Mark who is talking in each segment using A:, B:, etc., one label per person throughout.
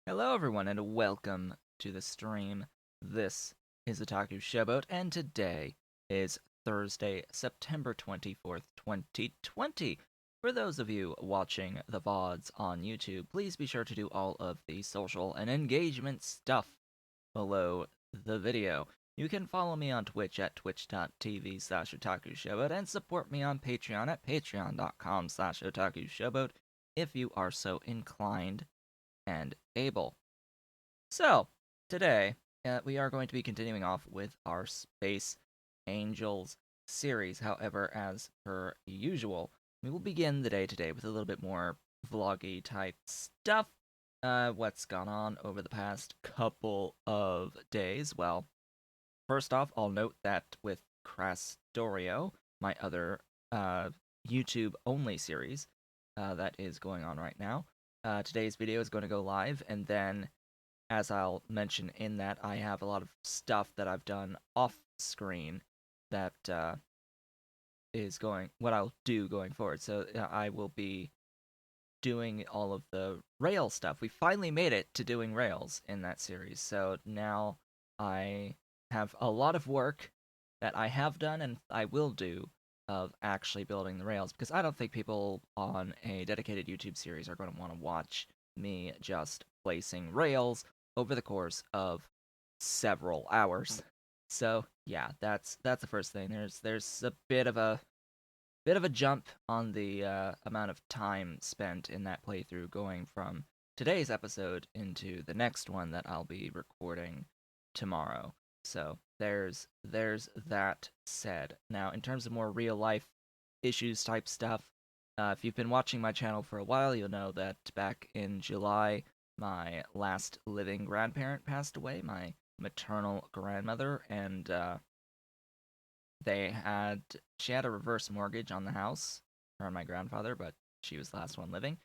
A: Hello, everyone, and welcome to the stream. This is Otaku Showboat, and today is Thursday, September 24th, 2020. For those of you watching the VODs on YouTube, please be sure to do all of the social and engagement stuff below the video. You can follow me on Twitch at twitch.tv/otakushowboat and support me on Patreon at patreon.com/otakushowboat if you are so inclined and able. So, today, we are going to be continuing off with our Space Angels series. However, as per usual, we will begin the day today with a little bit more vloggy type stuff. What's gone on over the past couple of days? Well, first off, I'll note that with Crastorio, my other YouTube only series that is going on right now, today's video is going to go live, and then as I'll mention in that, I have a lot of stuff that I've done off screen that is what I'll do going forward. So I will be doing all of the rail stuff. We finally made it to doing rails in that series. So now I have a lot of work that I have done and I will do of actually building the rails, because I don't think people on a dedicated YouTube series are going to want to watch me just placing rails over the course of several hours. So yeah, that's the first thing. There's a bit of a jump on the amount of time spent in that playthrough, going from today's episode into the next one that I'll be recording tomorrow. So there's that said. Now, in terms of more real life issues type stuff, if you've been watching my channel for a while, you'll know that back in July, my last living grandparent passed away, my maternal grandmother, and she had a reverse mortgage on the house, her and my grandfather, but she was the last one living.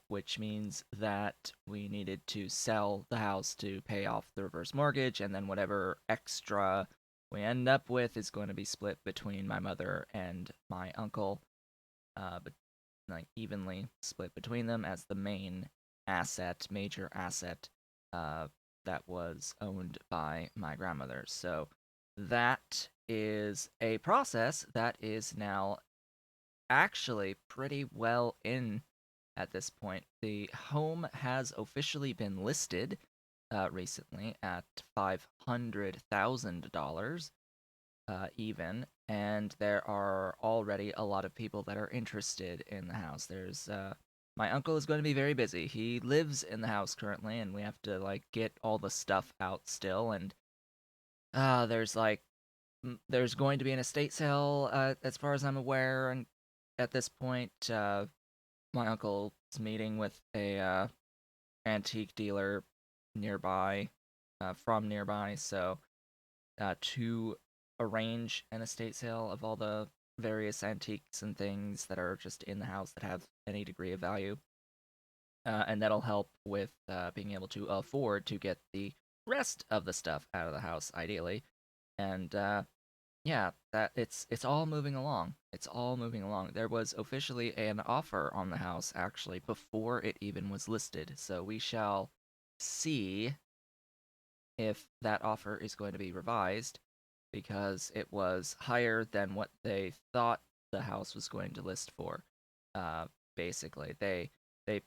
A: Which means that we needed to sell the house to pay off the reverse mortgage, and then whatever extra we end up with is going to be split between my mother and my uncle, but like evenly split between them as the major asset, that was owned by my grandmother. So that is a process that is now actually pretty well in at this point. The home has officially been listed recently at $500,000 even, and there are already a lot of people that are interested in the house. There's my uncle is going to be very busy. He lives in the house currently, and we have to like get all the stuff out still. And there's going to be an estate sale, as far as I'm aware, and at this point, my uncle's meeting with a antique dealer nearby, from nearby, so to arrange an estate sale of all the various antiques and things that are just in the house that have any degree of value, and that'll help with being able to afford to get the rest of the stuff out of the house, ideally, and yeah, that it's all moving along. It's all moving along. There was officially an offer on the house actually before it even was listed. So we shall see if that offer is going to be revised, because it was higher than what they thought the house was going to list for. Basically, they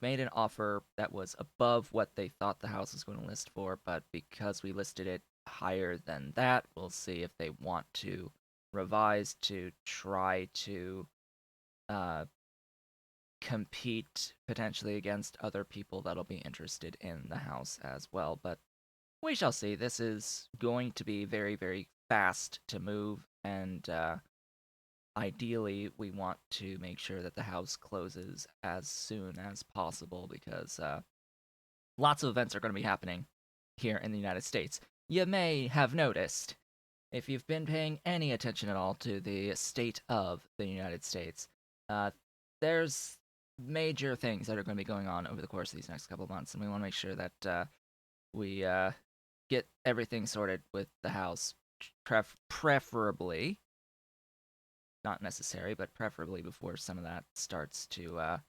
A: made an offer that was above what they thought the house was going to list for, but because we listed it higher than that, we'll see if they want to revise to try to uh, compete potentially against other people that'll be interested in the house as well. But we shall see. This is going to be very, very fast to move, and ideally, we want to make sure that the house closes as soon as possible, because lots of events are going to be happening here in the United States. You may have noticed, if you've been paying any attention at all to the state of the United States, there's major things that are going to be going on over the course of these next couple of months, and we want to make sure that we get everything sorted with the house, preferably, not necessary, but preferably before some of that starts to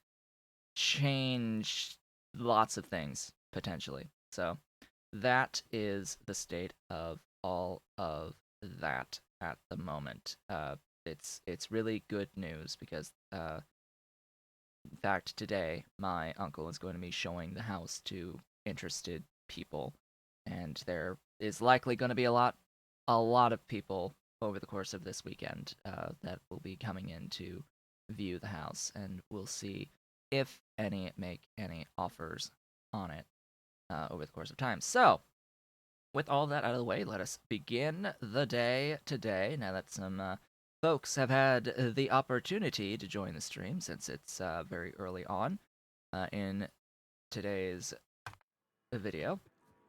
A: change lots of things potentially. So that is the state of all of that at the moment. It's really good news because in fact today my uncle is going to be showing the house to interested people, and there is likely going to be a lot of people over the course of this weekend that will be coming in to view the house, and we'll see if any make any offers on it over the course of time. So, with all that out of the way, let us begin the day today. Now that some folks have had the opportunity to join the stream, since it's very early on in today's video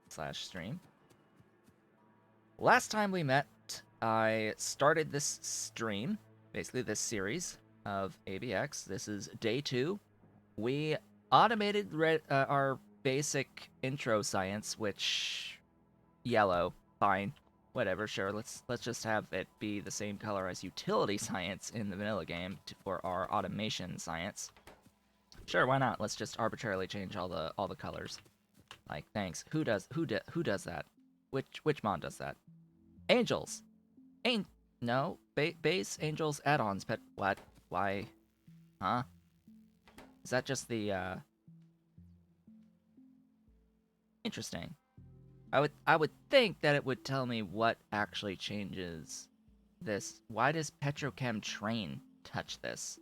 A: slash stream. Last time we met, I started this stream, basically this series of ABX. This is day 2. We automated our basic intro science, which yellow, fine, whatever, sure. Let's just have it be the same color as utility science in the vanilla game for our automation science. Sure, why not? Let's just arbitrarily change all the colors. Like, thanks. Who does that? Which mod does that? Angels. Ain't no base angels add-ons. Pet what? Why? Huh? Is that just the interesting? I would think that it would tell me what actually changes this. Why does Petrochem Train touch this?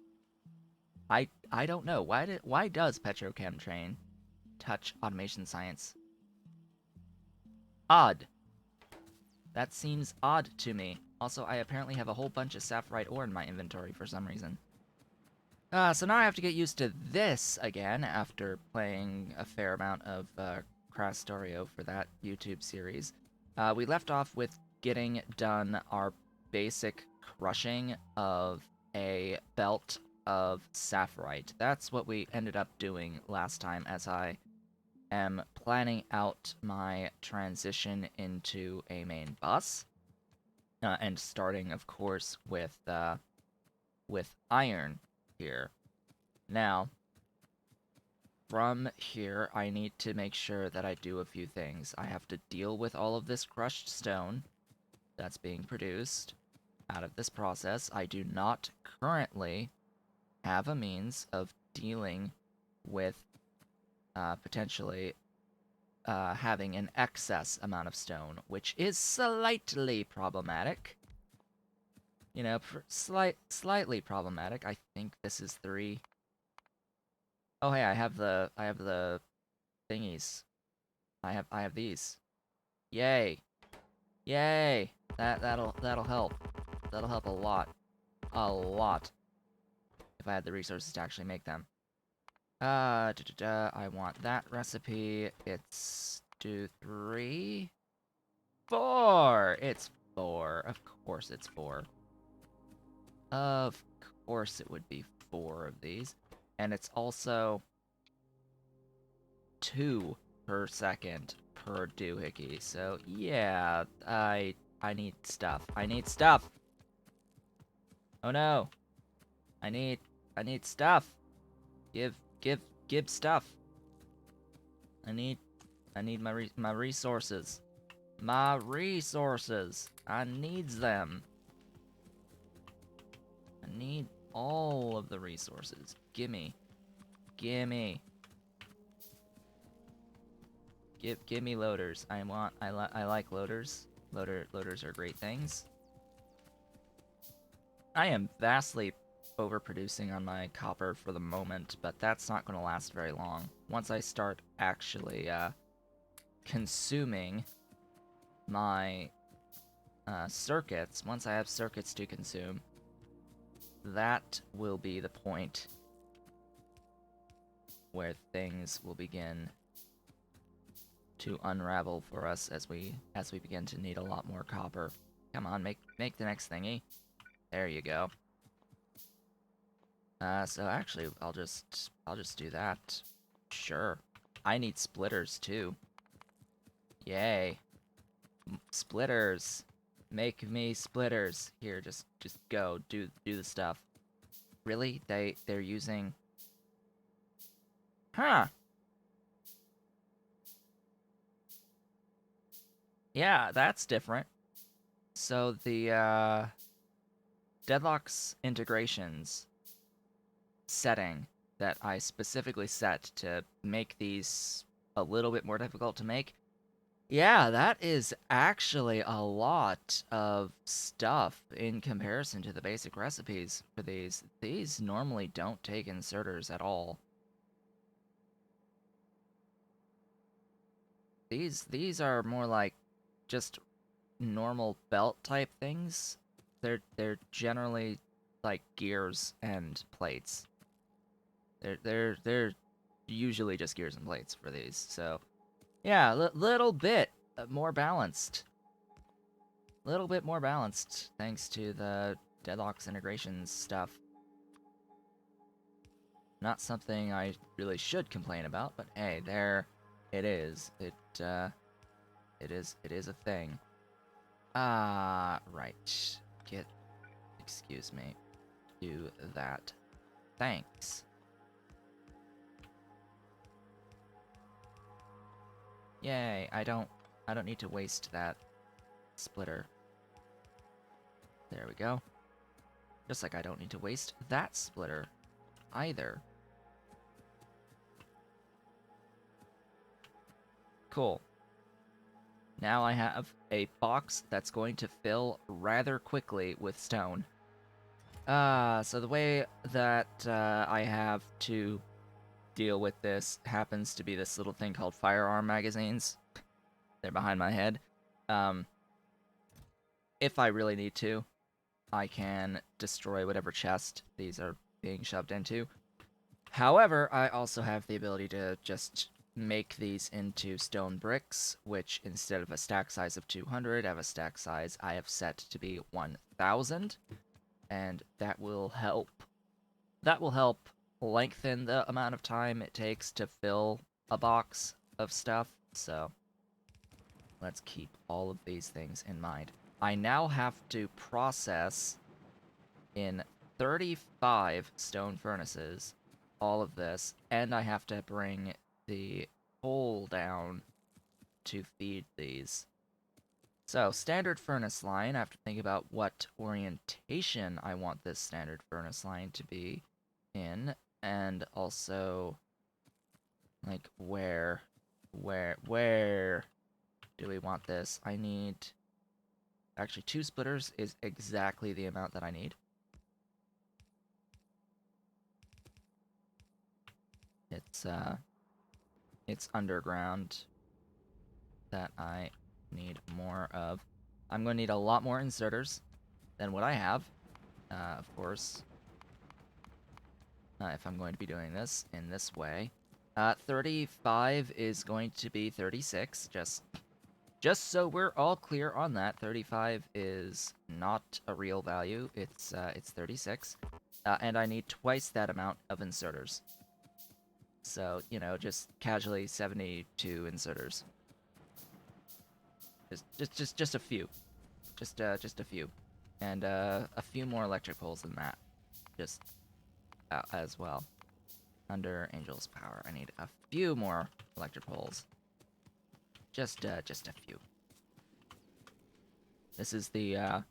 A: I don't know. Why does Petrochem Train touch automation science? Odd. That seems odd to me. Also, I apparently have a whole bunch of sapphirite ore in my inventory for some reason. So now I have to get used to this again after playing a fair amount of Factorio for that YouTube series. We left off with getting done our basic crushing of a belt of sapphirite. That's what we ended up doing last time, as I am planning out my transition into a main bus. And starting, of course, with iron here. Now, from here, I need to make sure that I do a few things. I have to deal with all of this crushed stone that's being produced out of this process. I do not currently have a means of dealing with potentially having an excess amount of stone, which is slightly problematic. You know, slightly problematic. I think this is 3. Oh hey, I have the thingies. I have these. Yay. Yay. That'll help. That'll help a lot. A lot. If I had the resources to actually make them. I want that recipe. It's 2, 3, 4. It's 4. Of course it's 4. Of course it would be 4 of these. And it's also 2 per second per doohickey. So yeah, I need stuff. I need stuff. Oh no. I need stuff. Give stuff. I need my resources. My resources. I needs them. I need all of the resources. Gimme. Gimme. Give me loaders. I like loaders. Loaders are great things. I am vastly overproducing on my copper for the moment, but that's not going to last very long. Once I start actually consuming my circuits, once I have circuits to consume, that will be the point where things will begin to unravel for us as we begin to need a lot more copper. Come on, make the next thingy. There you go. So actually, I'll just do that. Sure. I need splitters too. Yay. Splitters. Make me splitters. Here, just go. Do the stuff. Really? They're using... Huh. Yeah, that's different. So the Deadlock's integrations setting that I specifically set to make these a little bit more difficult to make. Yeah, that is actually a lot of stuff in comparison to the basic recipes for these. These normally don't take inserters at all. These are more like just normal belt type things. They're generally like gears and plates. They're usually just gears and plates for these. So yeah, little bit more balanced. Little bit more balanced thanks to the Deadlock's integrations stuff. Not something I really should complain about, but hey, there it is. It is a thing. Right. Excuse me. Do that. Thanks. Yay, I don't need to waste that splitter. There we go. Just like I don't need to waste that splitter either. Cool. Now I have a box that's going to fill rather quickly with stone. So the way that I have to deal with this happens to be this little thing called firearm magazines. They're behind my head. Um, if I really need to, I can destroy whatever chest these are being shoved into. However, I also have the ability to just make these into stone bricks, which instead of a stack size of 200, I have a stack size I have set to be 1000, and that will help. That will help lengthen the amount of time it takes to fill a box of stuff. So let's keep all of these things in mind. I now have to process in 35 stone furnaces all of this, and I have to bring the coal down to feed these. So, standard furnace line, I have to think about what orientation I want this standard furnace line to be in, and also, like, where do we want this? I need, actually, 2 splitters is exactly the amount that I need. It's underground that I need more of. I'm going to need a lot more inserters than what I have, of course, if I'm going to be doing this in this way. 35 is going to be 36, just so we're all clear on that. 35 is not a real value, it's 36. And I need twice that amount of inserters. So, you know, just casually 72 inserters. Just a few. Just a few. And a few more electric poles than that. Just as well. Under Angel's power, I need a few more electric poles. Just a few. This is the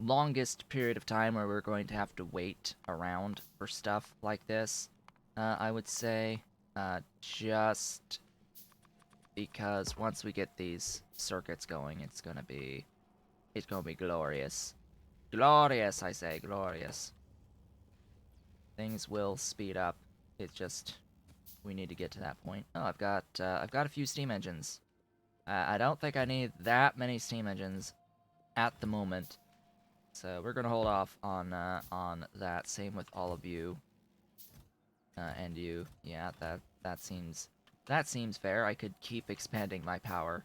A: longest period of time where we're going to have to wait around for stuff like this. I would say, just because once we get these circuits going, it's gonna be glorious. Glorious, I say, glorious. Things will speed up. It's just we need to get to that point. Oh, I've got a few steam engines. I don't think I need that many steam engines at the moment, so we're gonna hold off on that. Same with all of you and you. Yeah, that seems fair. I could keep expanding my power,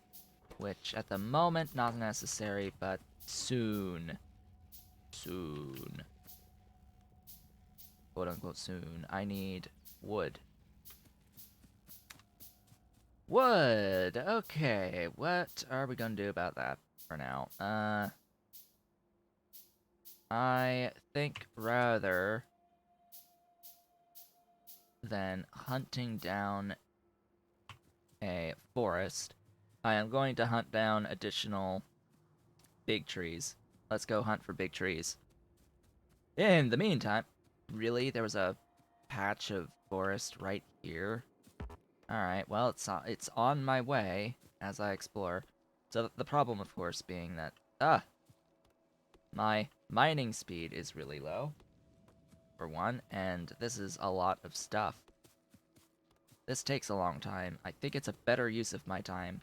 A: which at the moment not necessary, but soon, quote unquote soon. I need wood. Wood! Okay, what are we gonna do about that for now? I think rather than hunting down a forest, I am going to hunt down additional big trees. Let's go hunt for big trees. In the meantime, really, there was a patch of forest right here. Alright, well, it's on my way as I explore. So the problem, of course, being that, my mining speed is really low, for one, and this is a lot of stuff. This takes a long time. I think it's a better use of my time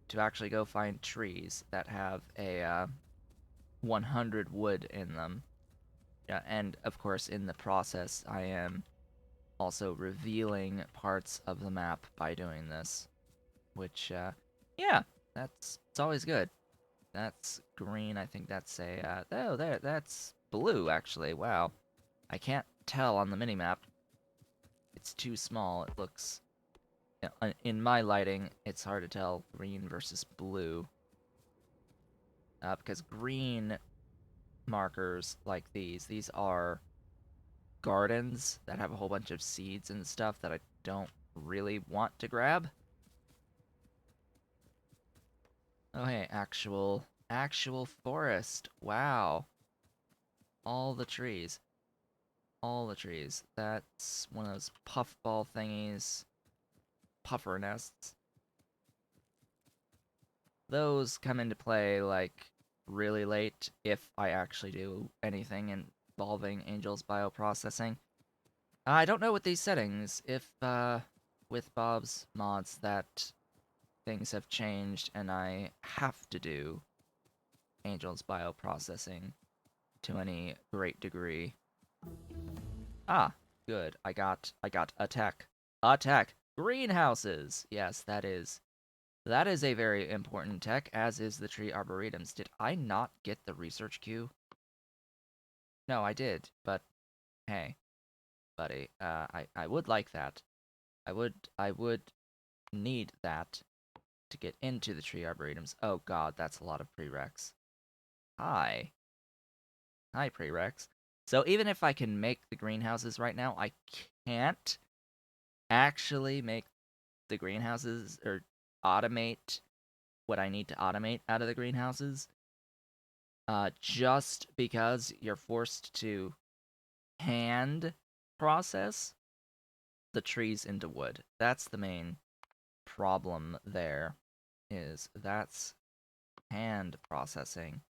A: to actually go find trees that have a 100 wood in them. Yeah, and of course, in the process, I am also revealing parts of the map by doing this, which, yeah, it's always good. That's green. I think that's oh, that's blue, actually. Wow. I can't tell on the minimap. It's too small. It looks, in my lighting, it's hard to tell green versus blue. Because green markers like these are gardens that have a whole bunch of seeds and stuff that I don't really want to grab. Oh, hey, actual forest. Wow. All the trees. All the trees. That's one of those puffball thingies. Puffer nests. Those come into play, like, really late if I actually do anything involving Angel's bioprocessing. I don't know with these settings if, with Bob's mods that things have changed and I have to do Angel's bioprocessing to any great degree. Ah, good. I got a tech. A tech. Greenhouses. Yes, that is a very important tech, as is the tree arboretums. Did I not get the research queue? No, I did, but hey, buddy, I would like that. I would need that to get into the tree arboretums. Oh god, that's a lot of prereqs. Hi. Hi, prereqs. So even if I can make the greenhouses right now, I can't actually make the greenhouses or automate what I need to automate out of the greenhouses. Just because you're forced to hand process the trees into wood. That's the main problem there, is that's hand processing.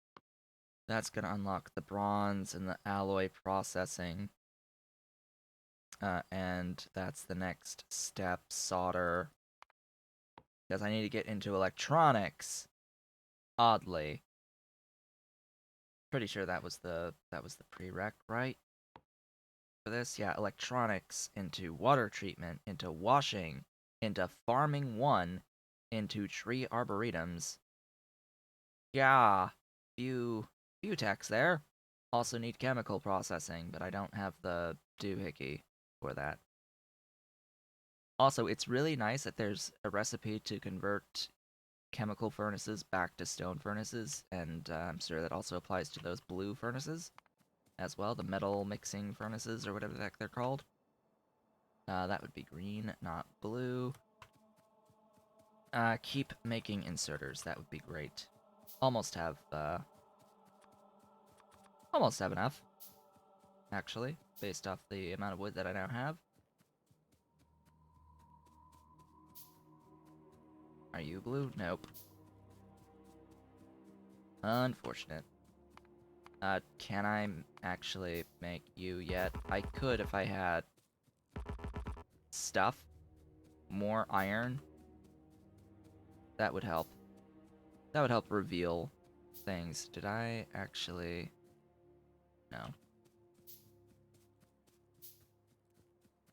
A: That's gonna unlock the bronze and the alloy processing. And that's the next step, solder. Because I need to get into electronics. Oddly. Pretty sure that was the prereq, right? For this, yeah, electronics into water treatment, into washing, into farming 1, into tree arboretums. Yeah, few techs there. Also need chemical processing, but I don't have the doohickey for that. Also, it's really nice that there's a recipe to convert chemical furnaces back to stone furnaces, and I'm sure that also applies to those blue furnaces as well, the metal mixing furnaces, or whatever the heck they're called. That would be green, not blue. Keep making inserters, that would be great. Almost have enough, actually, based off the amount of wood that I now have. Are you blue? Nope. Unfortunate. Can I actually make you yet? I could if I had stuff. More iron. That would help. That would help reveal things. Did I actually... No.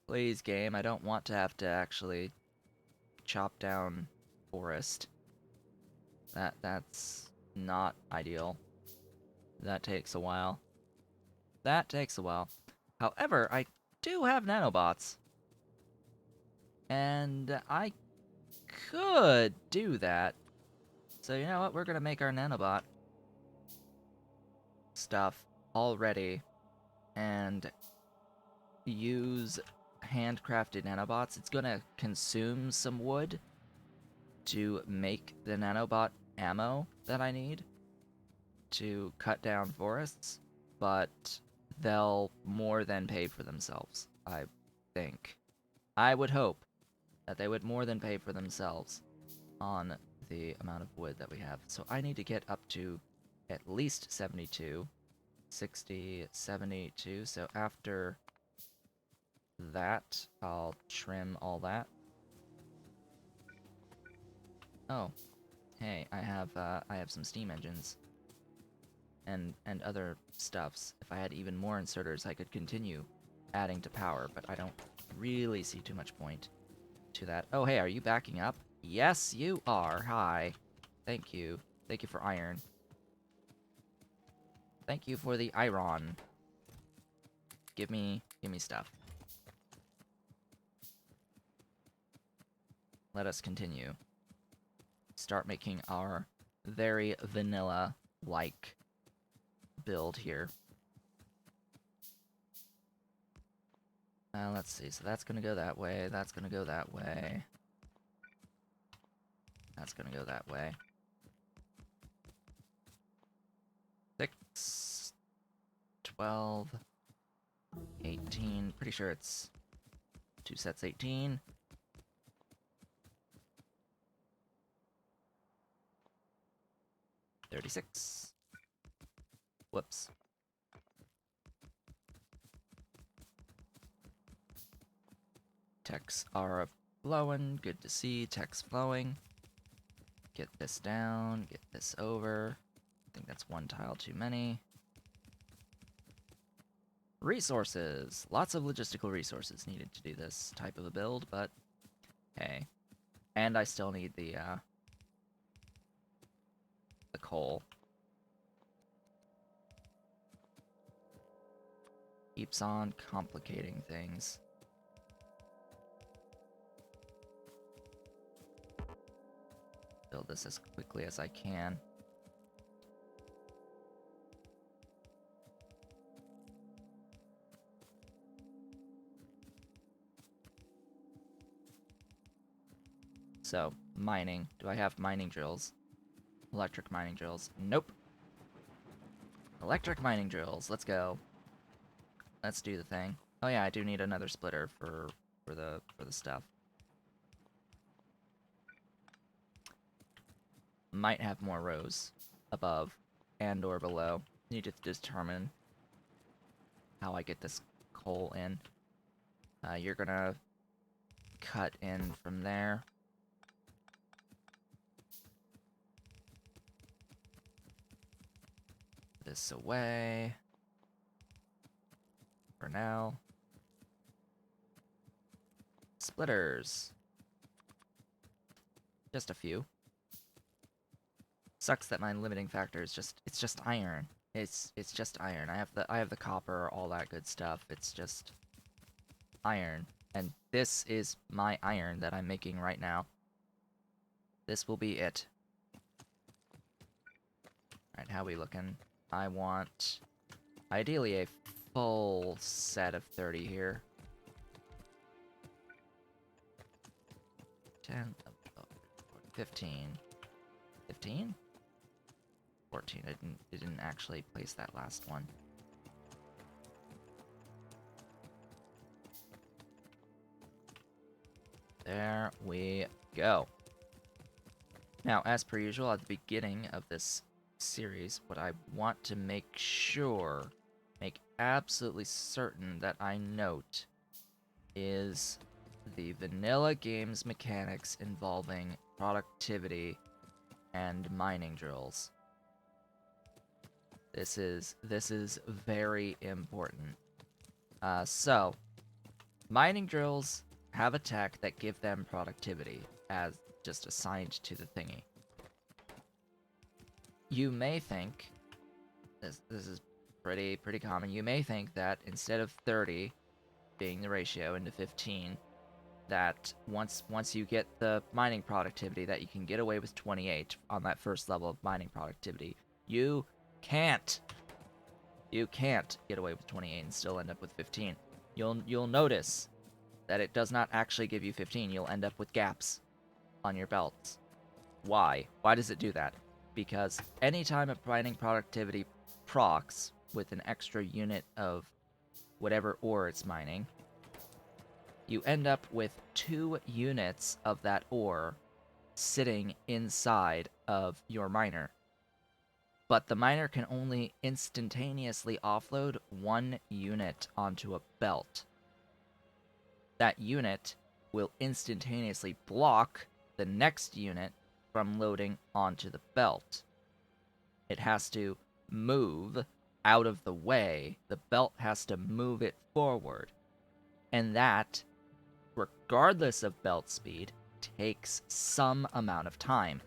A: Please, game, I don't want to have to actually chop down forest. That's not ideal. That takes a while. That takes a while. However, I do have nanobots. And I could do that. So you know what? We're gonna make our nanobot stuff already and use handcrafted nanobots. It's gonna consume some wood, to make the nanobot ammo that I need to cut down forests, but they'll more than pay for themselves, I think. I would hope that they would more than pay for themselves on the amount of wood that we have. So I need to get up to at least 72, 60, 72. So after that, I'll trim all that. Oh, hey, I have some steam engines and other stuffs. If I had even more inserters, I could continue adding to power, but I don't really see too much point to that. Oh, hey, are you backing up? Yes, you are. Hi. Thank you. Thank you for iron. Thank you for the iron. Give me stuff. Let us continue. Start making our very vanilla-like build here. Let's see. So that's gonna go that way. That's gonna go that way. That's gonna go that way. 6, 12, 18. Pretty sure it's 2 sets 18. 36. Whoops. Techs are flowing. Good to see. Techs flowing. Get this down. Get this over. I think that's one tile too many. Resources. Lots of logistical resources needed to do this type of a build, but hey. And I still need the coal. Keeps on complicating things. Build this as quickly as I can. So, mining. Do I have mining drills? Electric mining drills. Nope. Electric mining drills. Let's go. Let's do the thing. Oh yeah, I do need another splitter for the stuff. Might have more rows above and or below. Need to determine how I get this coal in. You're gonna cut in from there. This away. For now. Splitters. Just a few. Sucks that my limiting factor is it's just iron. It's just iron. I have the copper, all that good stuff. It's just iron. And this is my iron that I'm making right now. This will be it. Alright, how we looking? I want ideally a full set of 30 here. 10, 15. 15? 14. I didn't actually place that last one. There we go. Now, as per usual, at the beginning of this series, what I want to make absolutely certain that I note is the vanilla games mechanics involving productivity and mining drills. This is very important. So, mining drills have a tech that give them productivity as just assigned to the thingy. You may think, this is pretty common, you may think that instead of 30 being the ratio into 15, that once you get the mining productivity that you can get away with 28 on that first level of mining productivity. You can't get away with 28 and still end up with 15. You'll notice that it does not actually give you 15. You'll end up with gaps on your belts. Why? Why does it do that? Because anytime a mining productivity procs with an extra unit of whatever ore it's mining, you end up with 2 units of that ore sitting inside of your miner. But the miner can only instantaneously offload 1 unit onto a belt. That unit will instantaneously block the next unit from loading onto the belt. It has to move out of the way. The belt has to move it forward. And that, regardless of belt speed, takes some amount of time.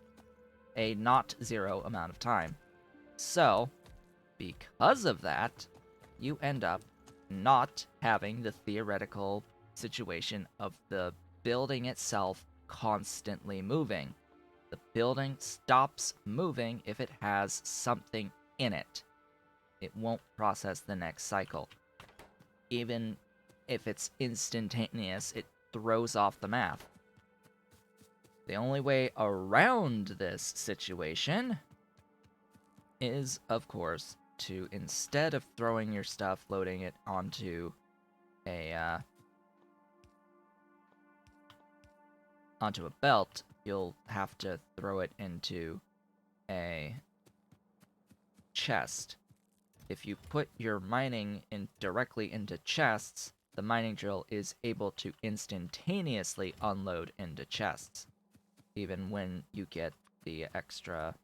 A: A not zero amount of time. So, because of that, you end up not having the theoretical situation of the building itself constantly moving. The building stops moving if it has something in it. It won't process the next cycle. Even if it's instantaneous, it throws off the math. The only way around this situation is, of course, to, instead of throwing your stuff, loading it onto a belt, you'll have to throw it into a chest. If you put your mining directly into chests, the mining drill is able to instantaneously unload into chests, even when you get the extra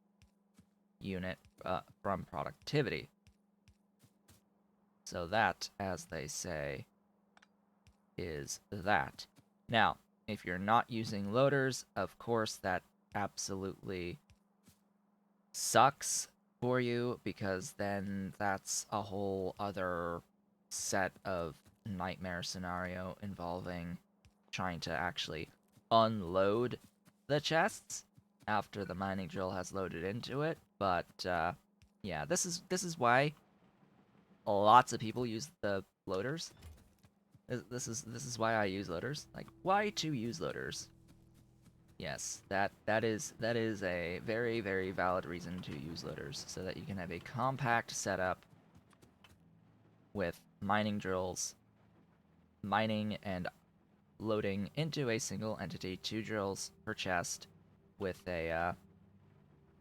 A: unit from productivity. So that, as they say, is that. Now, if you're not using loaders, of course that absolutely sucks for you, because then that's a whole other set of nightmare scenario involving trying to actually unload the chests after the mining drill has loaded into it. But yeah, this is why lots of people use the loaders. This is why I use loaders. Like, why to use loaders? Yes, that is a very, very valid reason to use loaders, so that you can have a compact setup with mining drills, mining and loading into a single entity, 2 drills per chest, with a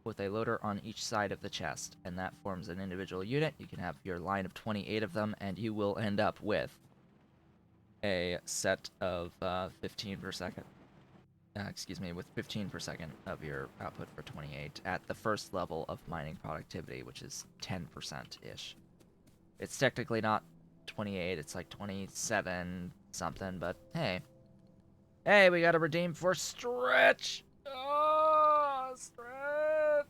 A: loader on each side of the chest, and that forms an individual unit. You can have your line of 28 of them, and you will end up with a set of 15 per second. With 15 per second of your output for 28 at the first level of mining productivity, which is 10%-ish. It's technically not 28, it's like 27 something, but hey. Hey, we gotta redeem for stretch! Oh, stretch!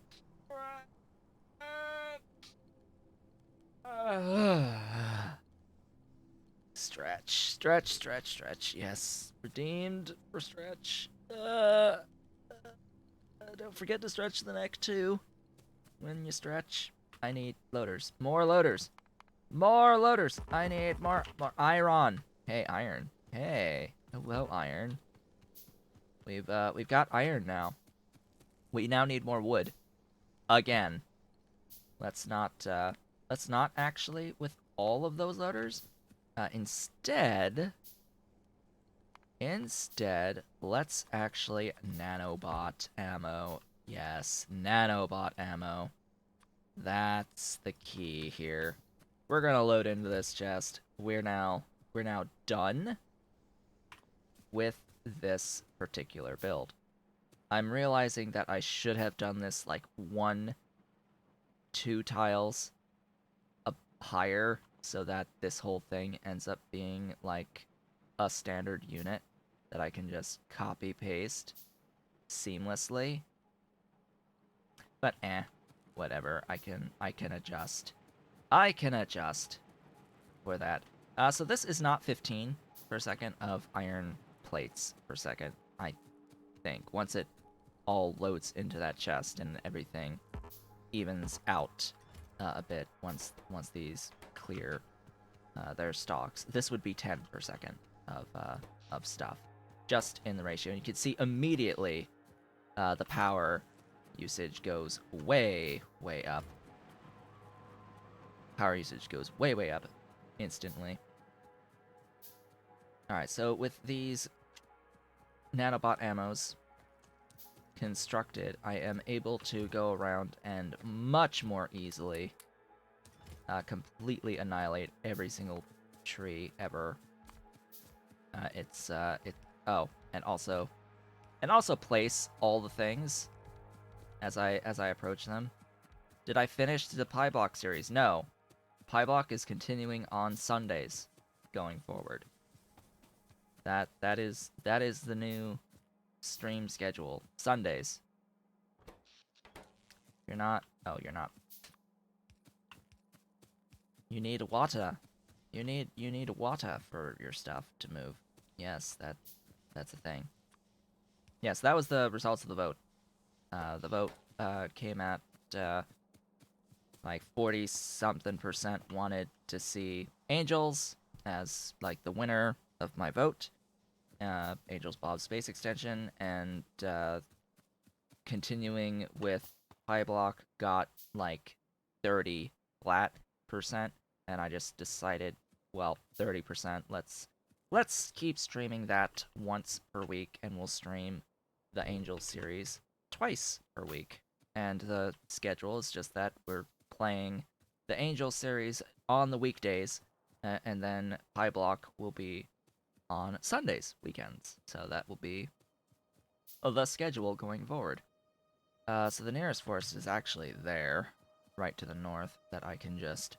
A: Stretch. Yes, redeemed for stretch. Don't forget to stretch the neck too. When you stretch, I need loaders. More loaders. More loaders. I need more iron. Hey, iron. Hey, hello, iron. We've got iron now. We now need more wood. Again. Let's not actually with all of those loaders. Instead, let's actually nanobot ammo. Yes, nanobot ammo. That's the key here. We're gonna load into this chest. We're now done with this particular build. I'm realizing that I should have done this like 1-2 tiles up higher, so that this whole thing ends up being like a standard unit that I can just copy paste seamlessly. But whatever. I can adjust. I can adjust for that. So this is not 15 per second of iron plates per second, I think. Once it all loads into that chest and everything evens out a bit, once these clear their stocks, this would be 10 per second of stuff, just in the ratio. And you can see immediately the power usage goes way, way up. Power usage goes way, way up instantly. Alright, so with these nanobot ammos constructed, I am able to go around and much more easily completely annihilate every single tree ever. Oh, and also place all the things as I approach them. Did I finish the Pi Block series? No. Pi Block is continuing on Sundays going forward. That is the new stream schedule. Sundays. You're not. Oh, you're not. You need water. You need water for your stuff to move. Yes, that's a thing. Yes, that was the results of the vote. The vote came at like 40-something% wanted to see Angels as like the winner of my vote. Angels Bob's Space Extension, and continuing with Pi Block got like 30 flat percent, and I just decided, well, 30%. Let's keep streaming that once per week, and we'll stream the Angel series twice per week. And the schedule is just that we're playing the Angel series on the weekdays, and then Pi Block will be on Sundays, weekends. So that will be the schedule going forward. So the nearest forest is actually there, right to the north, that I can just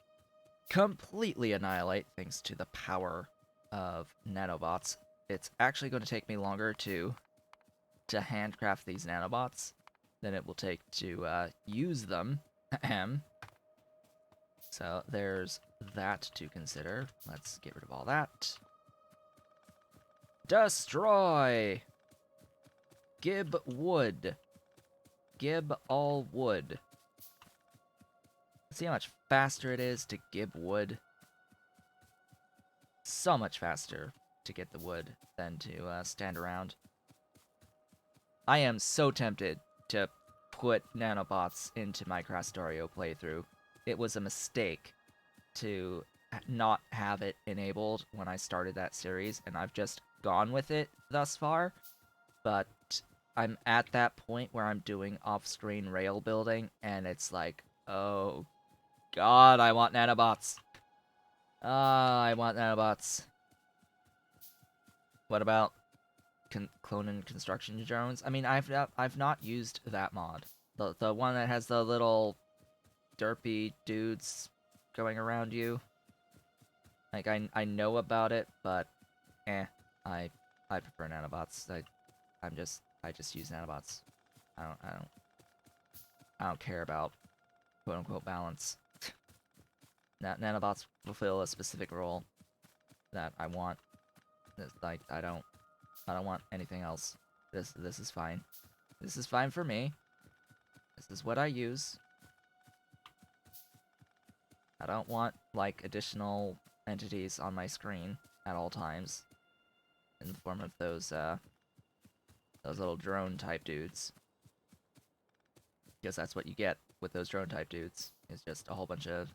A: completely annihilate thanks to the power of nanobots. It's actually going to take me longer to handcraft these nanobots than it will take to use them. So there's that to consider. Let's get rid of all that. Destroy! Gib wood. Gib all wood. See how much faster it is to gib wood? So much faster to get the wood than to stand around. I am so tempted to put nanobots into my Factorio playthrough. It was a mistake to not have it enabled when I started that series, and I've just gone with it thus far. But I'm at that point where I'm doing off-screen rail building, and it's like, oh god, I want nanobots. I want nanobots. What about clone and construction drones? I mean, I've not used that mod. The one that has the little derpy dudes going around you. Like, I know about it, but I prefer nanobots. I just use nanobots. I don't care about quote unquote balance. Nanobots fulfill a specific role that I want. It's like I don't want anything else. This is fine. This is fine for me. This is what I use. I don't want like additional entities on my screen at all times in the form of those little drone type dudes. Because that's what you get with those drone type dudes. It's just a whole bunch of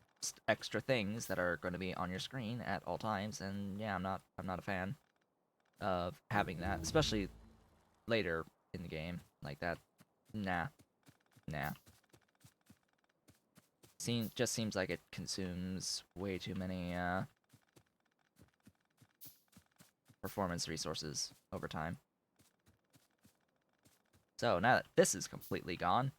A: extra things that are going to be on your screen at all times, and yeah, I'm not a fan of having that, especially later in the game like that. Nah. Just seems like it consumes way too many performance resources over time. So now that this is completely gone,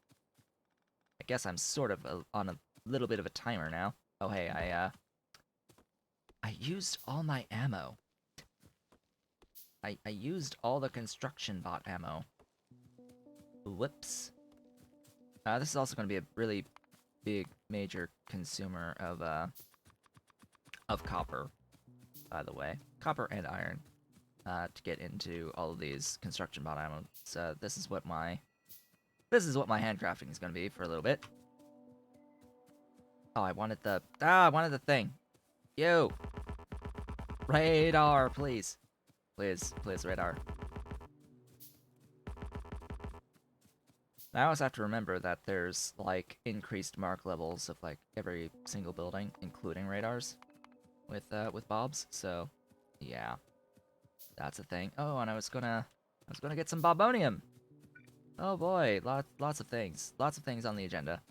A: I guess I'm sort of on a little bit of a timer now. Oh hey, I used all my ammo. I used all the construction bot ammo. Whoops. This is also going to be a really big, major consumer of copper, by the way. Copper and iron. To get into all of these construction bot ammo. So this is what my handcrafting is going to be for a little bit. Oh, I wanted the thing. Yo! Radar, please. Please, radar. I always have to remember that there's like increased mark levels of like every single building, including radars, with bobs. So, yeah, that's a thing. Oh, and I was gonna get some bobmonium. Oh boy, lots of things on the agenda.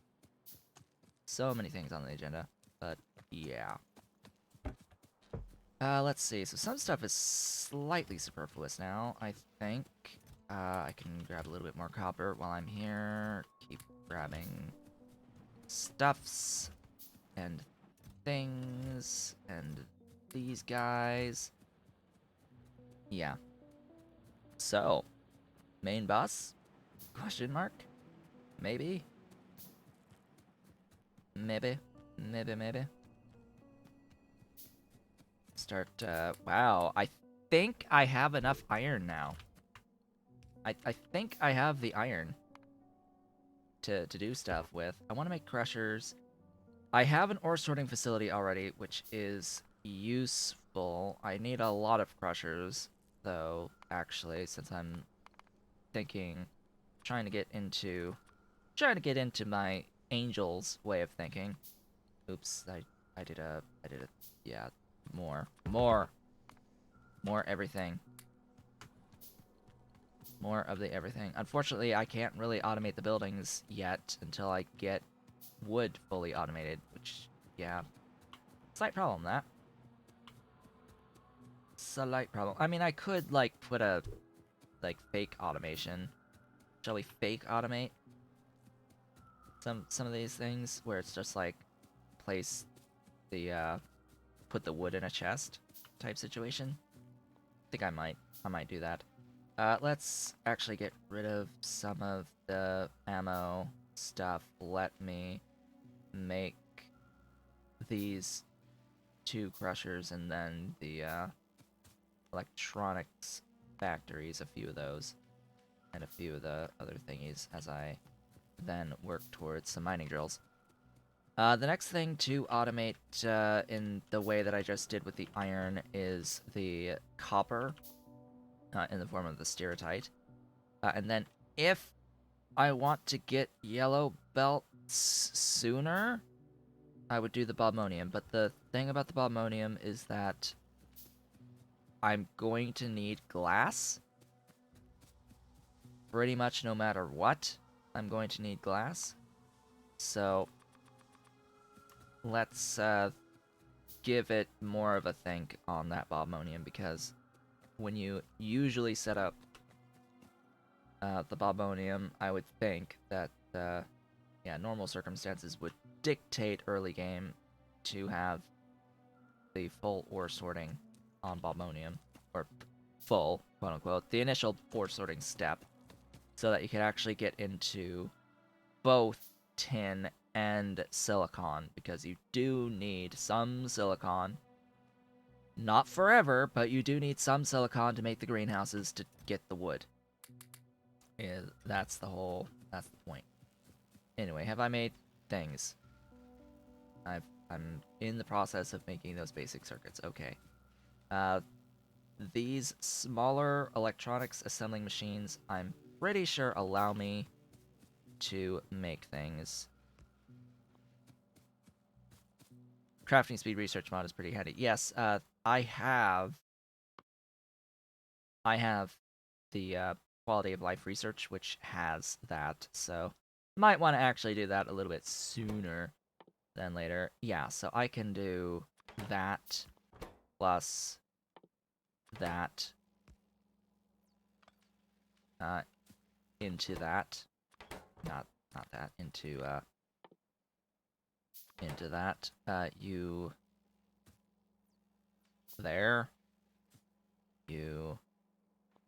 A: So many things on the agenda, but yeah. Let's see. So some stuff is slightly superfluous now, I think. I can grab a little bit more copper while I'm here. Keep grabbing stuffs and things and these guys. Yeah. So, main boss? Question mark? Maybe? Maybe? Maybe? Start, wow. I think I have enough iron now. I think I have the iron to do stuff with. I want to make crushers. I have an ore sorting facility already, which is useful. I need a lot of crushers, though, actually, since I'm thinking, trying to get into my angel's way of thinking. Oops, I did a, yeah, more everything. More of the everything. Unfortunately, I can't really automate the buildings yet until I get wood fully automated, which, yeah, slight problem, that. Slight problem. I mean, I could, like, put a, like, fake automation. Shall we fake automate some of these things, where it's just, like, place the, put the wood in a chest type situation? I think I might do that. Let's actually get rid of some of the ammo stuff. Let me make these two crushers and then the electronics factories, a few of those, and a few of the other thingies as I then work towards some mining drills. The next thing to automate in the way that I just did with the iron is the copper in the form of the stereotype. And then if I want to get yellow belts sooner, I would do the bobmonium. But the thing about the bobmonium is that I'm going to need glass. Pretty much no matter what, I'm going to need glass. So let's give it more of a think on that bobmonium, because when you usually set up the bobmonium, I would think that yeah, normal circumstances would dictate early game to have the full ore sorting on bobmonium, or full, quote unquote, the initial ore sorting step, so that you could actually get into both tin and silicon, because you do need some silicon. Not forever, but you do need some silicon to make the greenhouses to get the wood. That's the point. Anyway, have I made things? I'm in the process of making those basic circuits. Okay. These smaller electronics assembling machines, I'm pretty sure allow me to make things. Crafting speed research mod is pretty handy. Yes, I have the quality of life research, which has that, so might want to actually do that a little bit sooner than later. Yeah, so I can do that plus that into that. Not that, into that. You there. You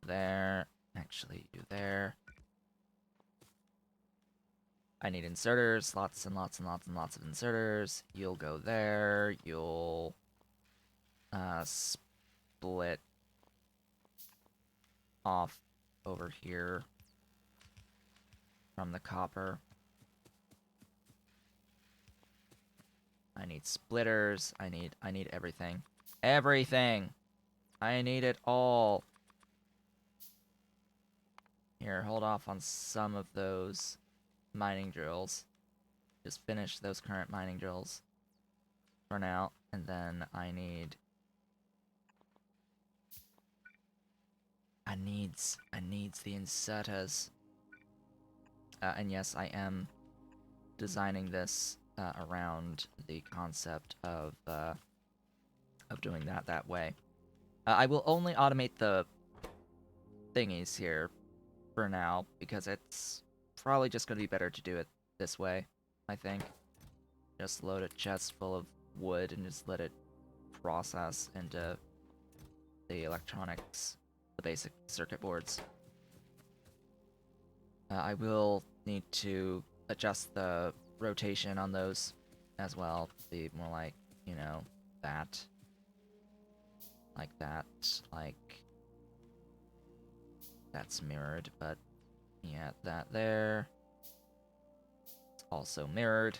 A: there. Actually, you there. I need inserters, lots and lots and lots and lots of inserters. You'll go there. You'll split off over here from the copper. I need splitters. I need everything. Everything. I need it all. Here, hold off on some of those mining drills. Just finish those current mining drills for now, and then I needs the inserters. And yes, I am designing this around the concept of doing that way. I will only automate the thingies here for now, because it's probably just going to be better to do it this way, I think. Just load a chest full of wood and just let it process into the electronics, the basic circuit boards. I will need to adjust the rotation on those as well, be more like, you know, that. Like that, like... That's mirrored, but yeah, that there. It's also mirrored.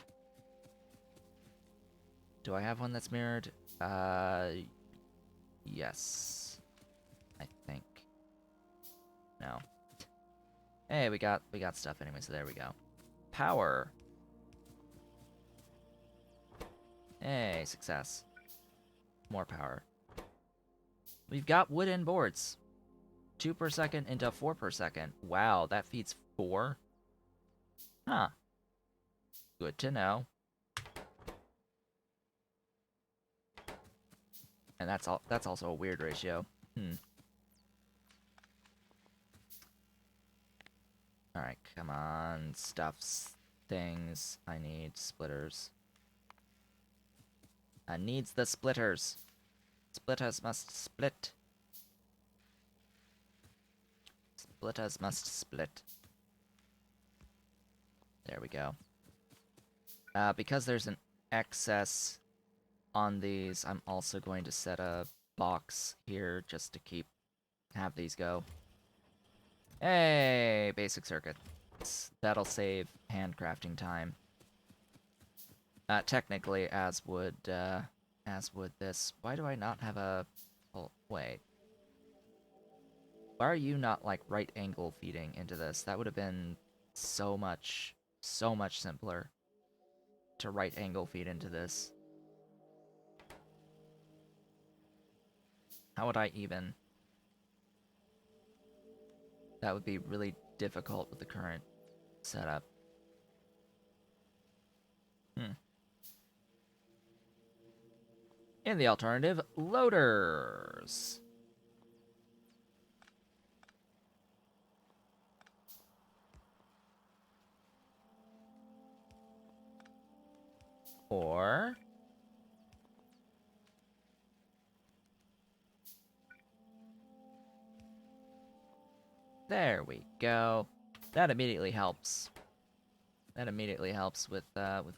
A: Do I have one that's mirrored? Yes. I think. No. Hey, we got stuff anyway, so there we go. Power. Hey, success. More power. We've got wooden boards. 2 per second into 4 per second. Wow, that feeds 4? Huh. Good to know. And that's also a weird ratio. Alright, come on. Stuffs. Things. I need splitters. I needs the splitters. Splitters must split. Splitters must split. There we go. Because there's an excess on these, I'm also going to set a box here just to have these go. Hey, basic circuits. That'll save handcrafting time. Technically, as would this. Why do I not have a... Oh, wait. Why are you not, like, right angle feeding into this? That would have been so much simpler to right angle feed into this. How would I even? That would be really difficult with the current setup. In the alternative, loaders. Or... There we go. That immediately helps. That immediately helps with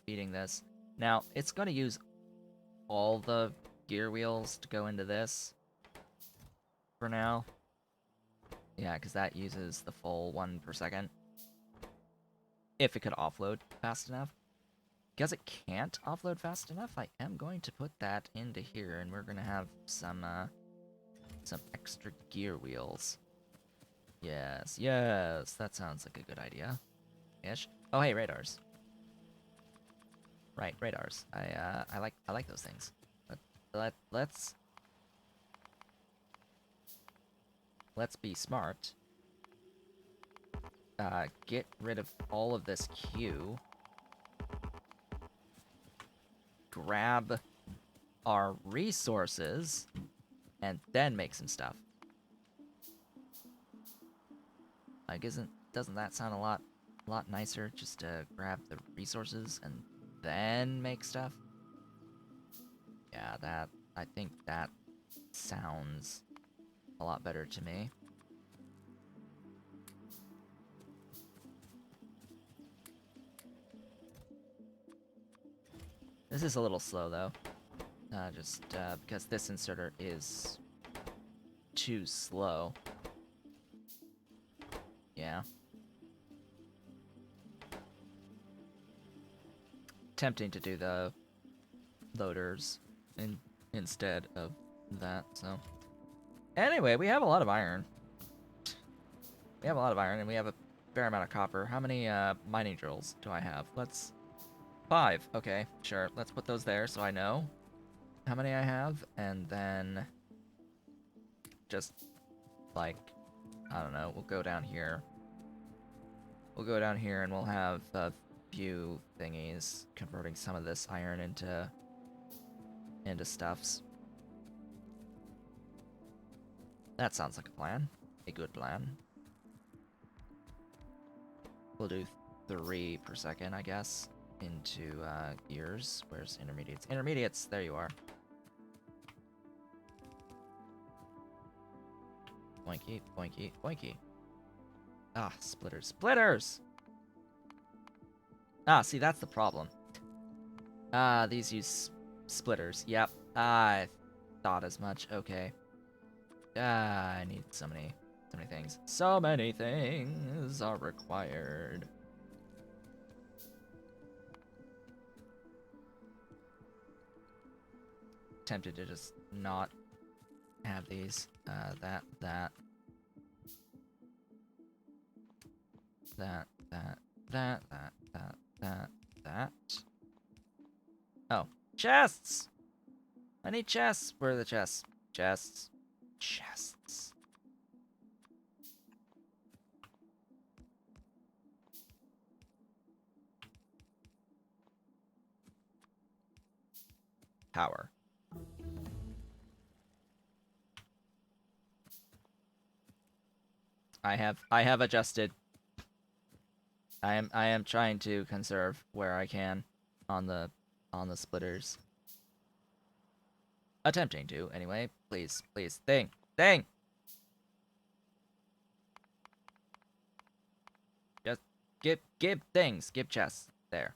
A: feeding this. Now, it's going to use all the gear wheels to go into this for now. Yeah, because that uses the full 1 per second. If it could offload fast enough. Because it can't offload fast enough, I am going to put that into here, and we're going to have some extra gear wheels. Yes, yes, that sounds like a good idea. Ish. Oh, hey, radars. Right, radars. I like those things. Let's be smart. Get rid of all of this queue. Grab our resources, and then make some stuff. Like, doesn't that sound a lot nicer? Just to grab the resources and then make stuff? Yeah, I think that sounds a lot better to me. This is a little slow, though. Just because this inserter is too slow. Yeah. Tempting to do the loaders instead of that, so... Anyway, we have a lot of iron. We have a lot of iron, and we have a fair amount of copper. How many mining drills do I have? 5. Okay, sure. Let's put those there so I know how many I have, and then just, like, I don't know, we'll go down here. We'll go down here and we'll have a few thingies converting some of this iron into stuffs. That sounds like a plan. A good plan. We'll do 3 per second, I guess, into gears. Where's intermediates? Intermediates! There you are. Boinky, boinky, boinky. Ah, splitters. Splitters! Ah, see, that's the problem. Ah, these use splitters. Yep. I thought as much. Okay. Ah, I need so many things. So many things are required. Tempted to just not have these. That. Oh, chests! I need chests. Where are the chests? Chests. Chests. Power. I have adjusted. I am trying to conserve where I can on the splitters. Attempting to, anyway. Please, please. Thing! Just give things. Give chests. There.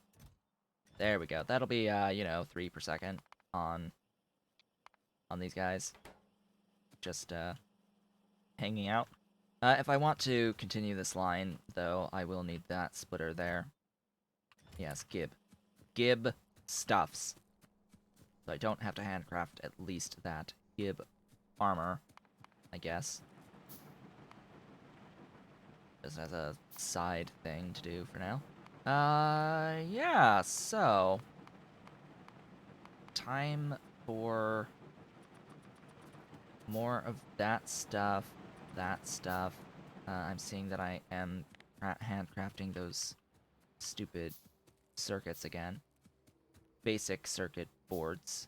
A: There we go. That'll be, you know, 3 per second on these guys. Just, hanging out. If I want to continue this line, though, I will need that splitter there. Yes, gib. Gib stuffs. So I don't have to handcraft at least that gib armor, I guess. Just as a side thing to do for now. Yeah, so... time for more of that stuff. I'm seeing that I am handcrafting those stupid circuits again. Basic circuit boards.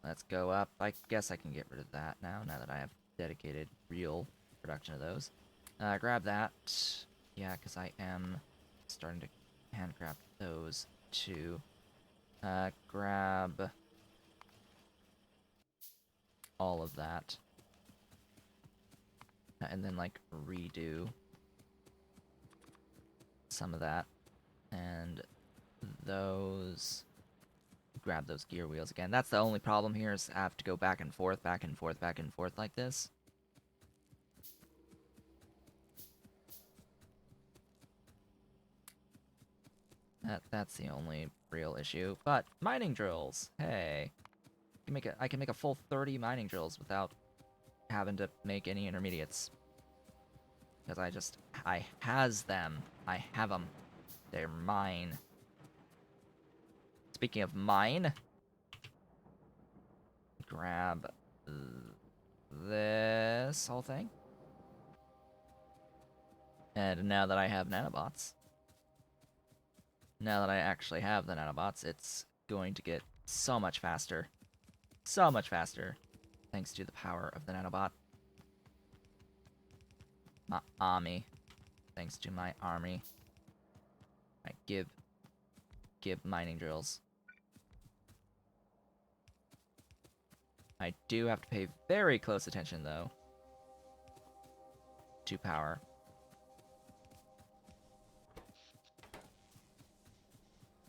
A: Let's go up. I guess I can get rid of that now that I have dedicated real production of those. Grab that. Yeah, because I am starting to handcraft those too. Grab all of that. And then, like, redo some of that. And those... grab those gear wheels again. That's the only problem here, is I have to go back and forth like this. That's the only real issue. But mining drills, hey, I can make a full 30 mining drills without having to make any intermediates, because I has them. I have them. They're mine. Speaking of mine, grab this whole thing. And now that I have nanobots, now that I actually have the nanobots, it's going to get so much faster. So much faster. Thanks to the power of the nanobot. My army. Thanks to my army. I give mining drills. I do have to pay very close attention, though, to power.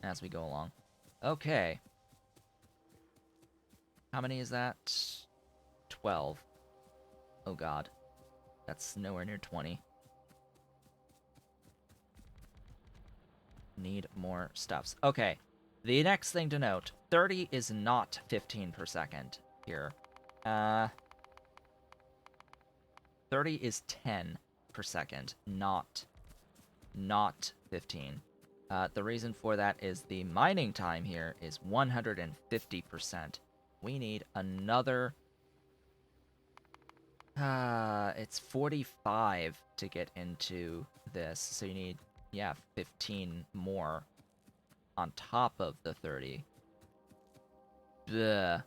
A: As we go along. Okay. How many is that? 12. Oh god. That's nowhere near 20. Need more stuffs. Okay. The next thing to note, 30 is not 15 per second here. 30 is 10 per second, not 15. The reason for that is the mining time here is 150%. We need another... it's 45 to get into this, so you need, yeah, 15 more on top of the 30. Bleh.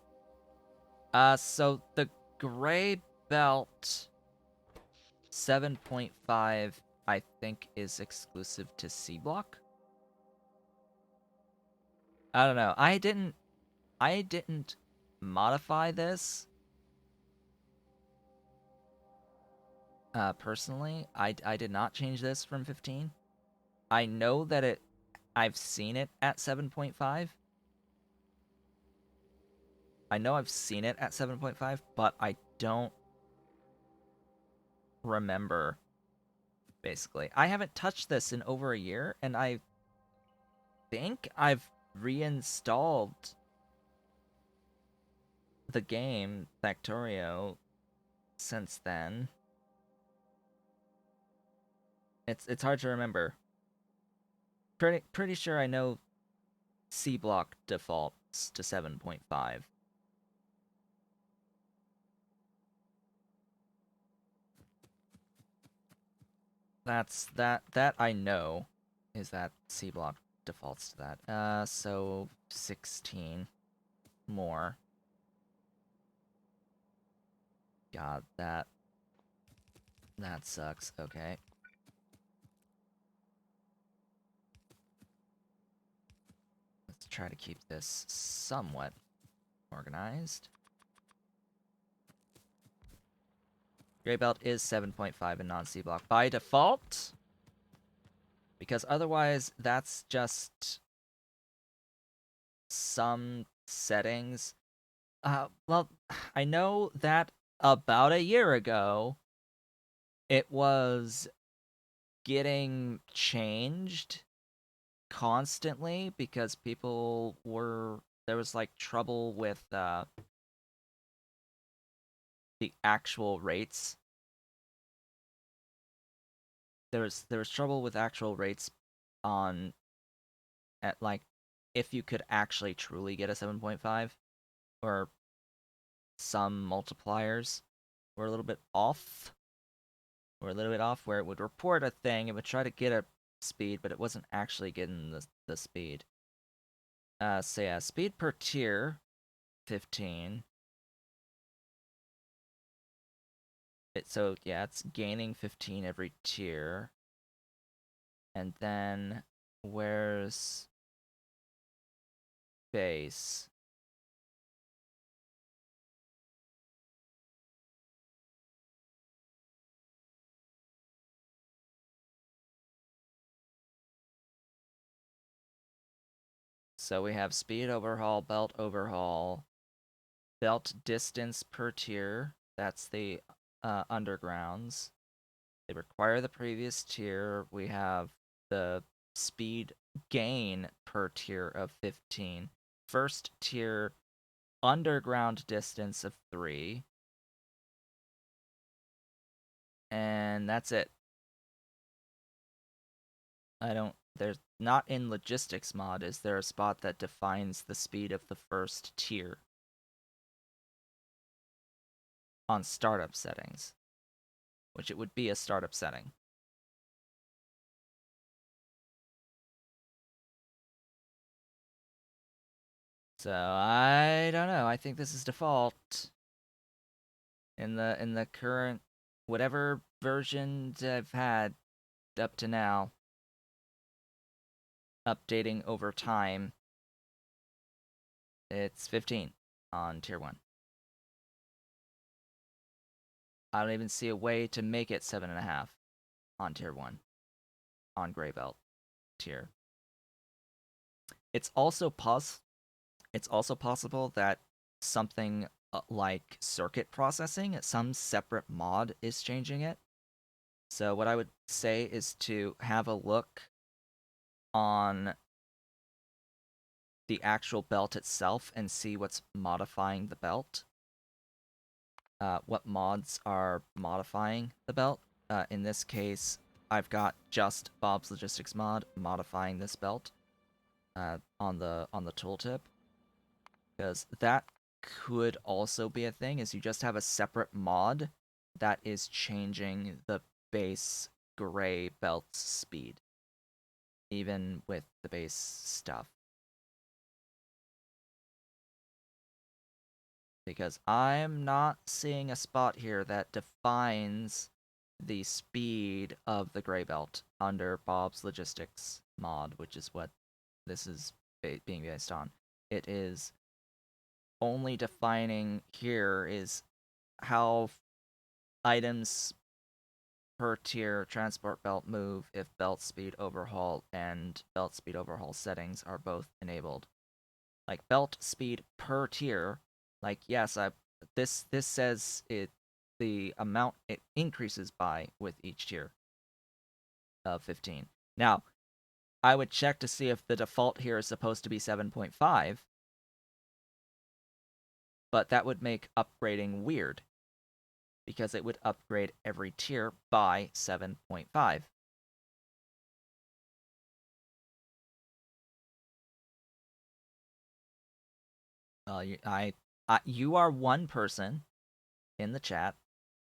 A: So the gray belt 7.5, I think, is exclusive to C block. I don't know. I didn't modify this. Personally, I did not change this from 15. I know that I've seen it at 7.5. I know I've seen it at 7.5, but I don't remember, basically. I haven't touched this in over a year, and I think I've reinstalled the game, Factorio, since then. It's hard to remember. Pretty sure I know C block defaults to 7.5. That I know is that C block defaults to that. So 16 more. God, that sucks. Okay. Let's try to keep this somewhat organized. Gray belt is 7.5 in non-C block by default, because otherwise that's just some settings. Well, I know that about a year ago, it was getting changed constantly because there was like trouble with the actual rates. There was trouble with actual rates on at like if you could actually truly get a 7.5, or some multipliers were a little bit off. Where it would report a thing, it would try to get a speed, but it wasn't actually getting the speed. So yeah, speed per tier 15. So yeah, it's gaining 15 every tier. And then where's base? So we have speed overhaul, belt overhaul, belt distance per tier. That's the undergrounds. They require the previous tier. We have the speed gain per tier of 15. First tier underground distance of 3. And that's it. There's not in logistics mod, is there a spot that defines the speed of the first tier on startup settings, which it would be a startup setting. So I don't know. I think this is default in the current whatever versions I've had up to now. Updating over time. It's 15 on tier 1. I don't even see a way to make it 7.5 on tier 1 on gray belt tier. It's also possible that something like circuit processing, some separate mod is changing it. So what I would say is to have a look on the actual belt itself and see what's modifying the belt. what mods are modifying the belt. In this case, I've got just Bob's Logistics mod modifying this belt on the tooltip, because that could also be a thing. Is you just have a separate mod that is changing the base gray belt's speed, even with the base stuff. Because I'm not seeing a spot here that defines the speed of the gray belt under Bob's Logistics mod, which is what this is being based on. It is only defining here is how items per tier transport belt move if belt speed overhaul and belt speed overhaul settings are both enabled. Like belt speed per tier, like yes, this says the amount it increases by with each tier of 15. Now, I would check to see if the default here is supposed to be 7.5, but that would make upgrading weird because it would upgrade every tier by 7.5. You are one person in the chat,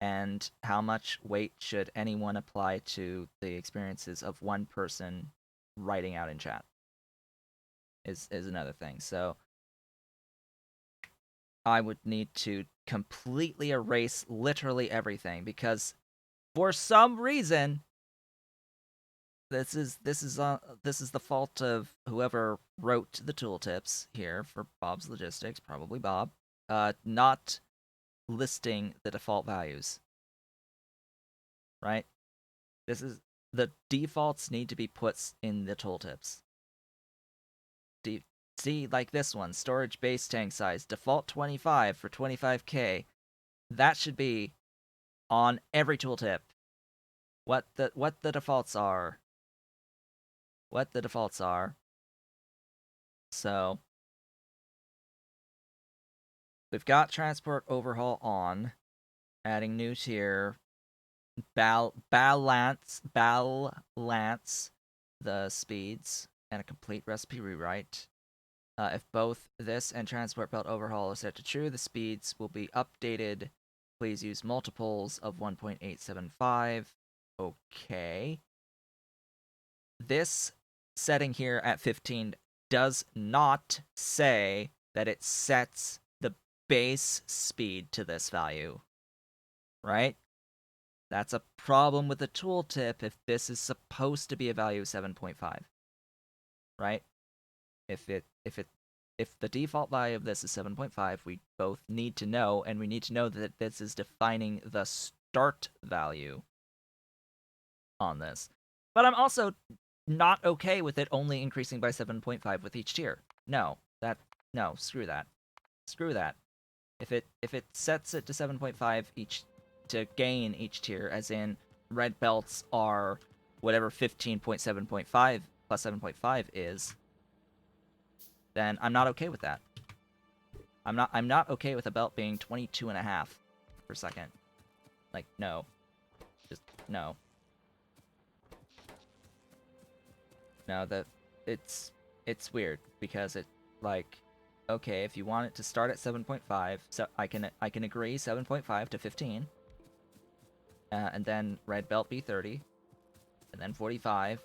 A: and how much weight should anyone apply to the experiences of one person writing out in chat is another thing. So I would need to completely erase literally everything, because for some reason this is the fault of whoever wrote the tooltips here for Bob's Logistics, probably Bob, not listing the default values. Right? This is the defaults need to be put in the tooltips. See, like this one, storage base tank size, default 25 for 25k. That should be on every tooltip. What the defaults are. What the defaults are. So we've got transport overhaul on, adding new tier, balance the speeds, and a complete recipe rewrite. If both this and transport belt overhaul are set to true, the speeds will be updated. Please use multiples of 1.875. Okay. This setting here at 15 does not say that it sets the base speed to this value. Right? That's a problem with the tooltip if this is supposed to be a value of 7.5. Right? If the default value of this is 7.5, we both need to know, and we need to know that this is defining the start value on this. But I'm also not okay with it only increasing by 7.5 with each tier. No, screw that. Screw that. If it sets it to 7.5 each to gain each tier, as in red belts are whatever 15.7.5 plus 7.5 is, then I'm not okay with that. I'm not okay with a belt being 22.5 per second. Like, no. Just no. No, it's weird because it, like, okay, if you want it to start at 7.5, so I can agree 7.5 to 15. And then red belt be 30, and then 45,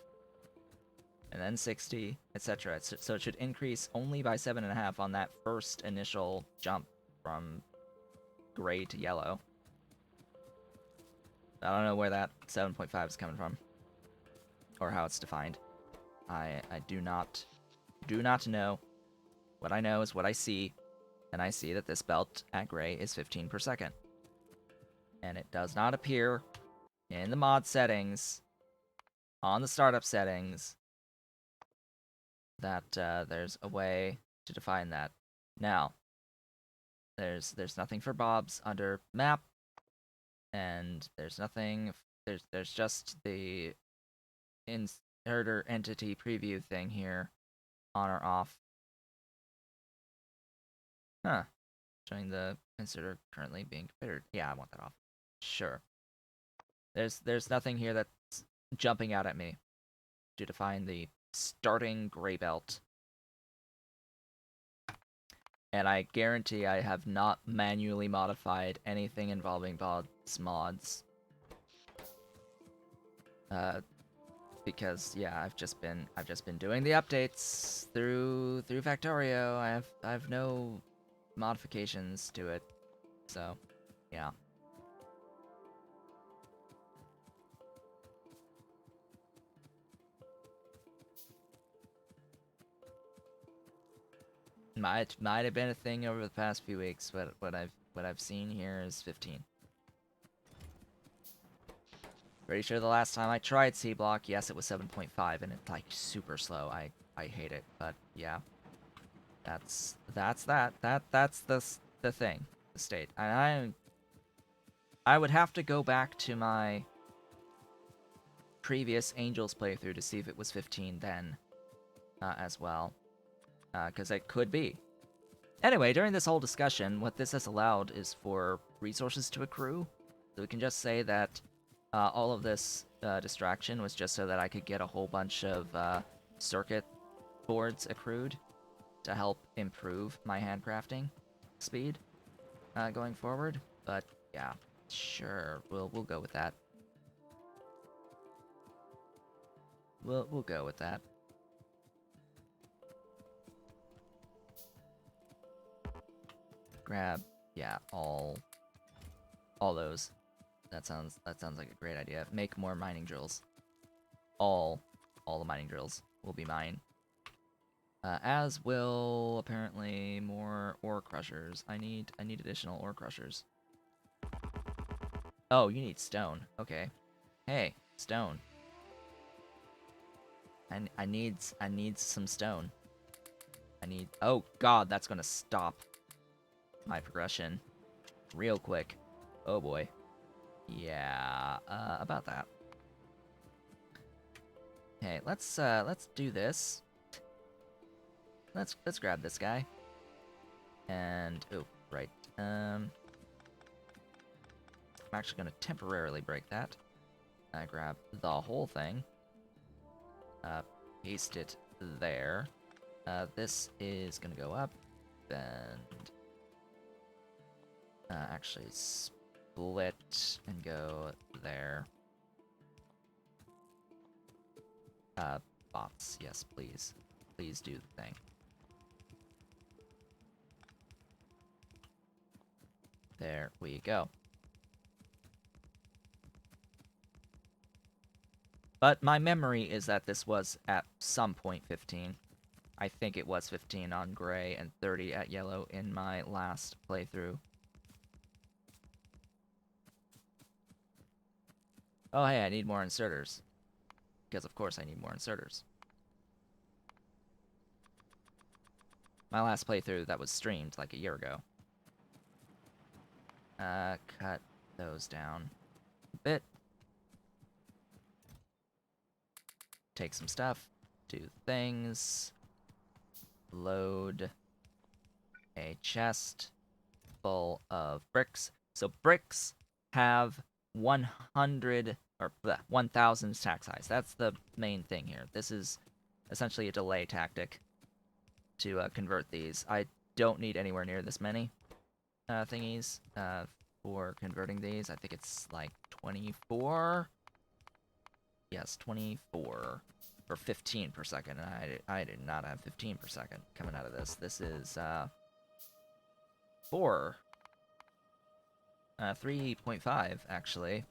A: and then 60, etc. So it should increase only by 7.5 on that first initial jump from gray to yellow. I don't know where that 7.5 is coming from, or how it's defined. I do not know. What I know is what I see, and I see that this belt at gray is 15 per second. And it does not appear in the mod settings, on the startup settings, that there's a way to define that. Now, there's nothing for Bob's under map, and there's nothing. There's just the inserter entity preview thing here, on or off. Huh. Showing the Insert currently being configured. Yeah, I want that off. Sure. There's nothing here that's jumping out at me to define the starting gray belt. And I guarantee I have not manually modified anything involving mods. Because yeah, I've just been doing the updates through Factorio. I've no modifications to it. So, yeah. Might have been a thing over the past few weeks, but what I've seen here is 15. Pretty sure the last time I tried C block, yes, it was 7.5, and it's like super slow. I hate it, but yeah, that's the thing, the state. And I would have to go back to my previous Angels playthrough to see if it was 15 then, as well, because it could be. Anyway, during this whole discussion, what this has allowed is for resources to accrue. So we can just say that all of this distraction was just so that I could get a whole bunch of circuit boards accrued to help improve my handcrafting speed going forward. But yeah, sure, we'll go with that. We'll go with that. Grab, yeah, all those. That sounds like a great idea. Make more mining drills. All the mining drills will be mine. As will apparently more ore crushers. I need additional ore crushers. Oh, you need stone. Okay. Hey, stone. I need some stone. Oh god, that's gonna stop my progression real quick. Oh boy. Yeah, about that. Okay, let's do this. Let's grab this guy. And oh, right. I'm actually gonna temporarily break that. I grab the whole thing. Paste it there. This is gonna go up and actually split and go there. Bots, yes, please. Please do the thing. There we go. But my memory is that this was at some point 15. I think it was 15 on gray and 30 at yellow in my last playthrough. Oh hey, I need more inserters. Because of course I need more inserters. My last playthrough that was streamed like a year ago. Cut those down a bit. Take some stuff. Do things. Load a chest full of bricks. So bricks have 100 or 1,000 stack size. That's the main thing here. This is essentially a delay tactic to convert these. I don't need anywhere near this many thingies for converting these. I think it's like 24. Yes, 24 for 15 per second. And I did not have 15 per second coming out of this. This is 3.5 actually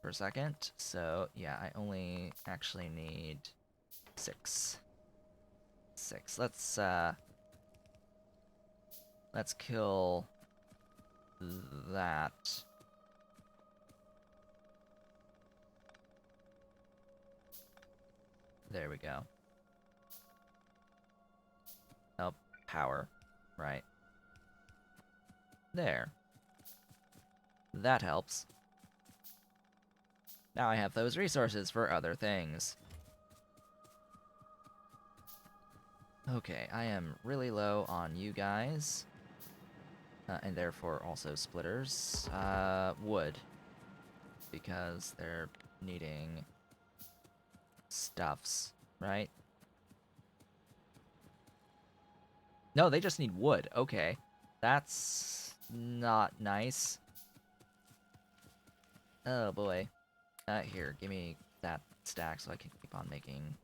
A: per second. So yeah, I only actually need 6. Let's kill that. There we go. Oh, power. Right. There. That helps. Now I have those resources for other things. Okay, I am really low on you guys. and therefore also splitters. Wood, because they're needing stuffs, right? No, they just need wood. Okay. That's not nice. Oh boy. Here, give me that stack so I can keep on making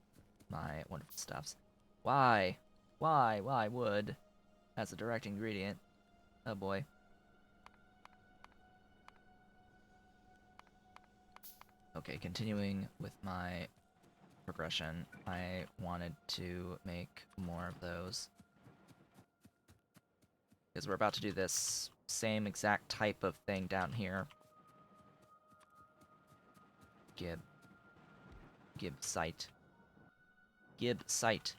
A: my wonderful stuffs. Why? Why wood as a direct ingredient? Oh boy. Okay, continuing with my progression, I wanted to make more of those. Because we're about to do this same exact type of thing down here. Gib site. Gib site.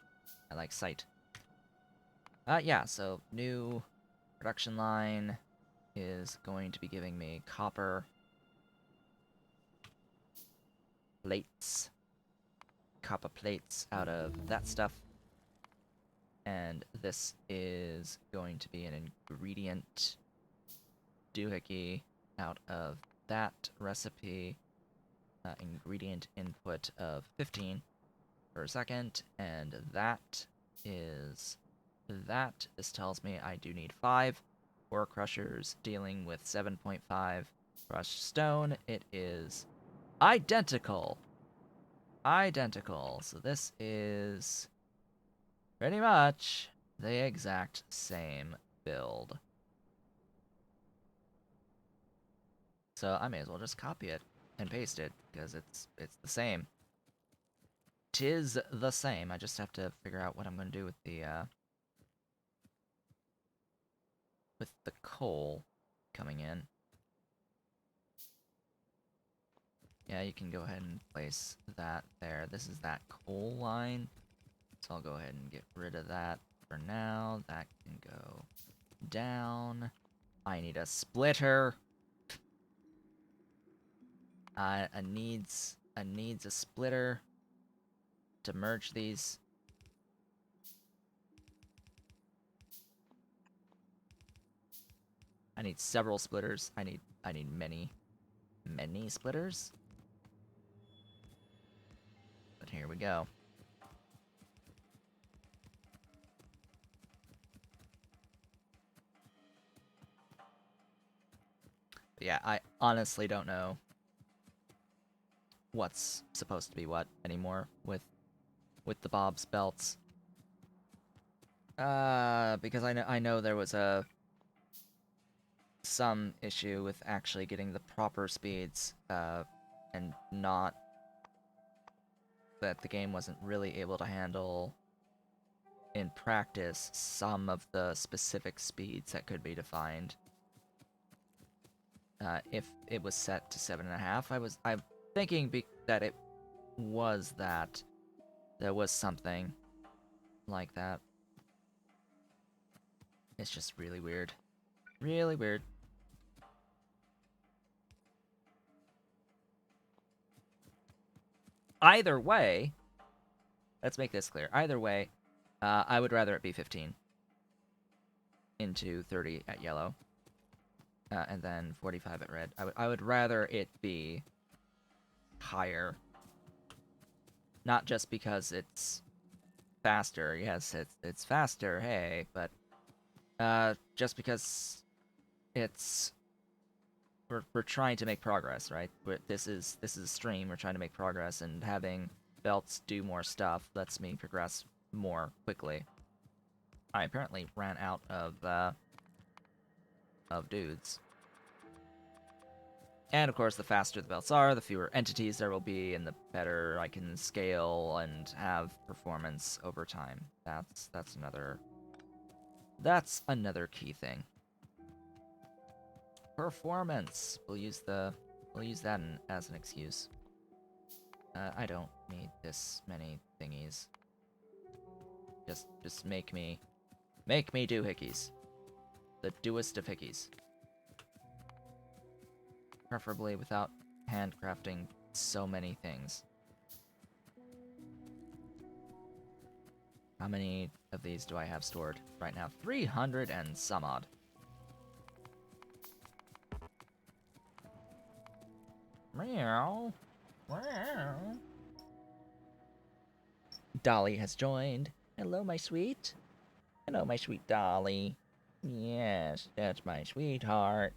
A: I like site. Yeah, so new production line is going to be giving me copper plates. Copper plates out of that stuff. And this is going to be an ingredient doohickey out of that recipe. Ingredient input of 15 per second, and this tells me I do need 5 ore crushers dealing with 7.5 crushed stone. It is identical. So this is pretty much the exact same build. So I may as well just copy it and paste it, because it's the same. 'Tis the same. I just have to figure out what I'm going to do with the coal coming in. Yeah, you can go ahead and place that there. This is that coal line, so I'll go ahead and get rid of that for now. That can go down. I need a splitter. I needs a splitter to merge these. I need several splitters. I need many splitters. But here we go. But yeah, I honestly don't know what's supposed to be what anymore with the Bob's belts. Because I know there was some issue with actually getting the proper speeds, and not that the game wasn't really able to handle in practice some of the specific speeds that could be defined. If it was set to 7.5, I'm thinking that it was that there was something like that. It's just really weird. Really weird. Either way, let's make this clear. Either way, I would rather it be 15 into 30 at yellow, and then 45 at red. I would rather it be higher. Not just because it's faster. Yes, it's faster, hey, but just because it's we're trying to make progress, right? This is a stream. We're trying to make progress, and having belts do more stuff lets me progress more quickly. I apparently ran out of dudes. And of course, the faster the belts are, the fewer entities there will be, and the better I can scale and have performance over time. That's another key thing. Performance. We'll use that as an excuse. I don't need this many thingies. Just make me do hickeys. The doest of hickeys. Preferably without handcrafting so many things. How many of these do I have stored right now? 300 and some odd. Meow. Meow. Dolly has joined. Hello, my sweet. Hello, my sweet Dolly. Yes, that's my sweetheart.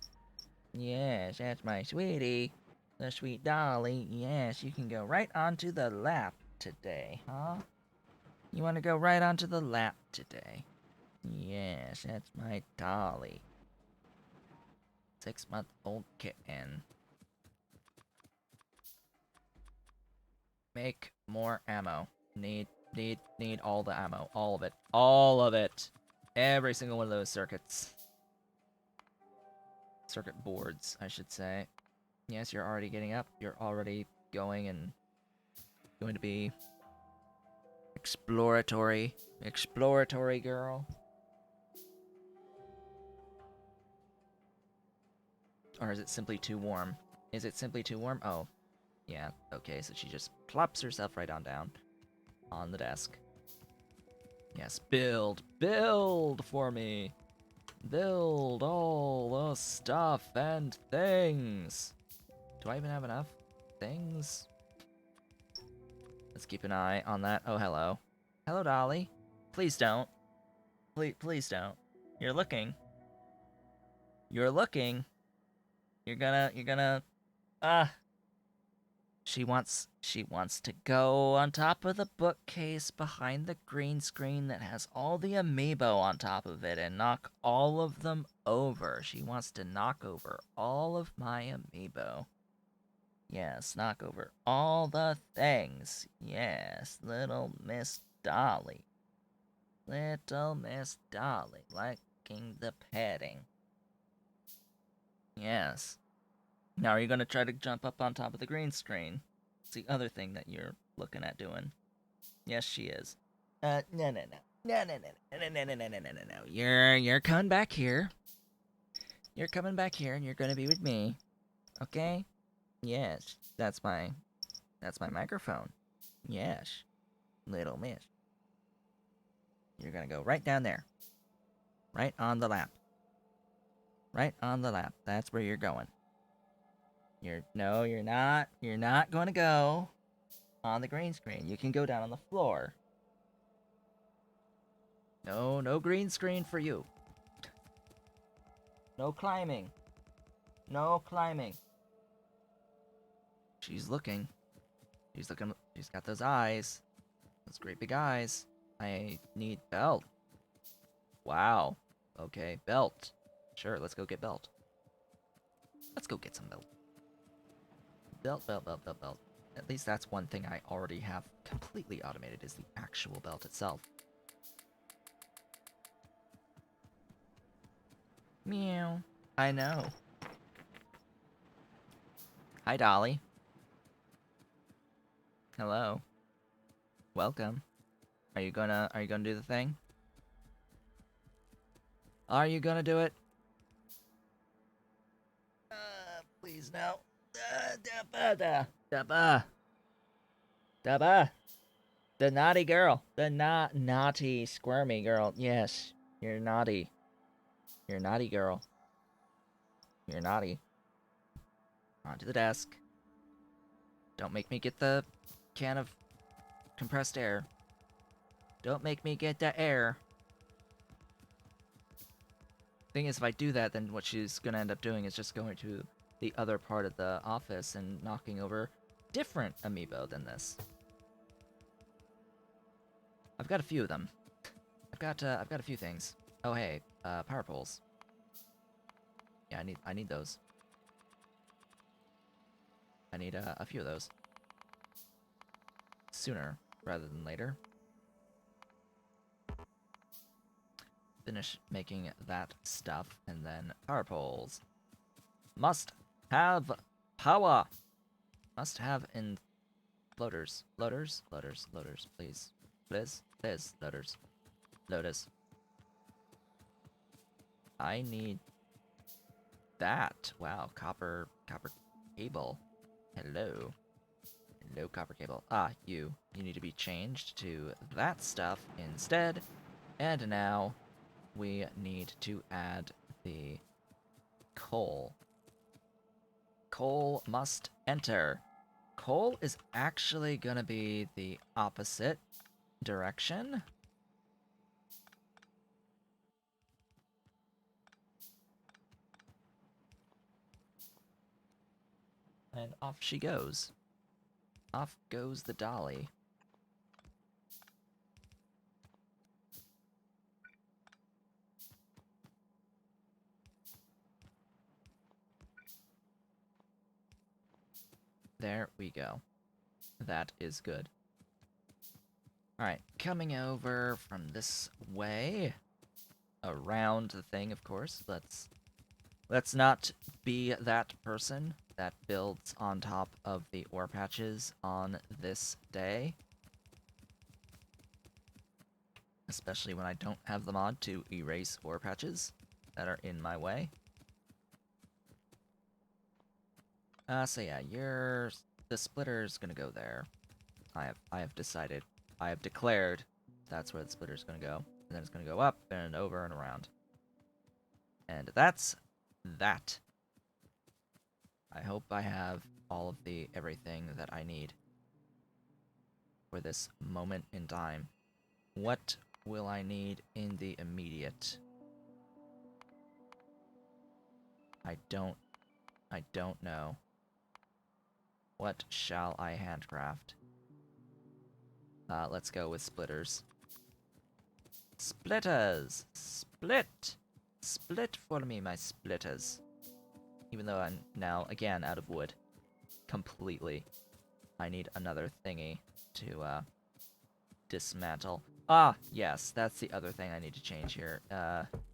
A: Yes, that's my sweetie. The sweet Dolly. Yes, you can go right onto the lap today, huh? You want to go right onto the lap today? Yes, that's my Dolly. 6-month-old kitten. Make more ammo. Need all the ammo. All of it. All of it. Every single one of those circuits. Circuit boards, I should say. Yes, you're already getting up. You're already going to be exploratory. Exploratory girl. Or is it simply too warm? Is it simply too warm? Oh, yeah. Okay, so she just plops herself right on down on the desk. Yes, build for me. Build all the stuff and things. Do I even have enough things? Let's keep an eye on that. Oh, hello. Hello, Dolly. Please don't. Please don't. You're looking. You're looking. You're gonna, ah. She wants to go on top of the bookcase behind the green screen that has all the amiibo on top of it and knock all of them over. She wants to knock over all of my amiibo. Yes, knock over all the things. Yes, little Miss Dolly. Little Miss Dolly liking the petting. Yes. Now are you gonna try to jump up on top of the green screen? It's the other thing that you're looking at doing. Yes, she is. No, no, no. No, no, no, no, no, no, no, no, no, no, no. You're coming back here. You're coming back here and you're gonna be with me. Okay? Yes. That's my microphone. Yes. Little miss. You're gonna go right down there. Right on the lap. Right on the lap. That's where you're going. No, you're not. You're not gonna go on the green screen. You can go down on the floor. No, no green screen for you. No climbing. No climbing. She's looking. She's looking. She's got those eyes. Those great big eyes. I need belt. Wow. Okay, belt. Sure, let's go get belt. Let's go get some belt. Belt, belt, belt, belt, belt. At least that's one thing I already have completely automated is the actual belt itself. Meow. I know. Hi, Dolly. Hello. Welcome. Are you gonna do the thing? Are you gonna do it? Please no. Daba. The naughty girl. The naughty, squirmy girl. Yes. You're naughty. You're naughty girl. You're naughty. Onto the desk. Don't make me get the can of compressed air. Don't make me get the air. Thing is, if I do that, then what she's gonna end up doing is just going to the other part of the office and knocking over different amiibo than this. I've got a few of them. I've got a few things. Oh hey, power poles. Yeah, I need those. I need a few of those. Sooner rather than later. Finish making that stuff, and then power poles. Must have power. Must have in loaders. Loaders, please. Please, loaders. Loaders. I need that. Wow, copper cable. Hello. Hello, copper cable. Ah, you need to be changed to that stuff instead. And now we need to add the coal Coal must enter. Coal is actually gonna be the opposite direction. And off she goes. Off goes the dolly. There we go. That is good. Alright, coming over from this way. Around the thing, of course. Let's not be that person that builds on top of the ore patches on this day. Especially when I don't have the mod to erase ore patches that are in my way. So yeah, the splitter's gonna go there. I have decided. I have declared that's where the splitter's gonna go. And then it's gonna go up and over and around. And that's that. I hope I have all of everything that I need for this moment in time. What will I need in the immediate? I don't know. What shall I handcraft? Let's go with splitters. Splitters! Split! Split for me, my splitters. Even though I'm now, again, out of wood. Completely. I need another thingy to, dismantle. Ah, yes, that's the other thing I need to change here.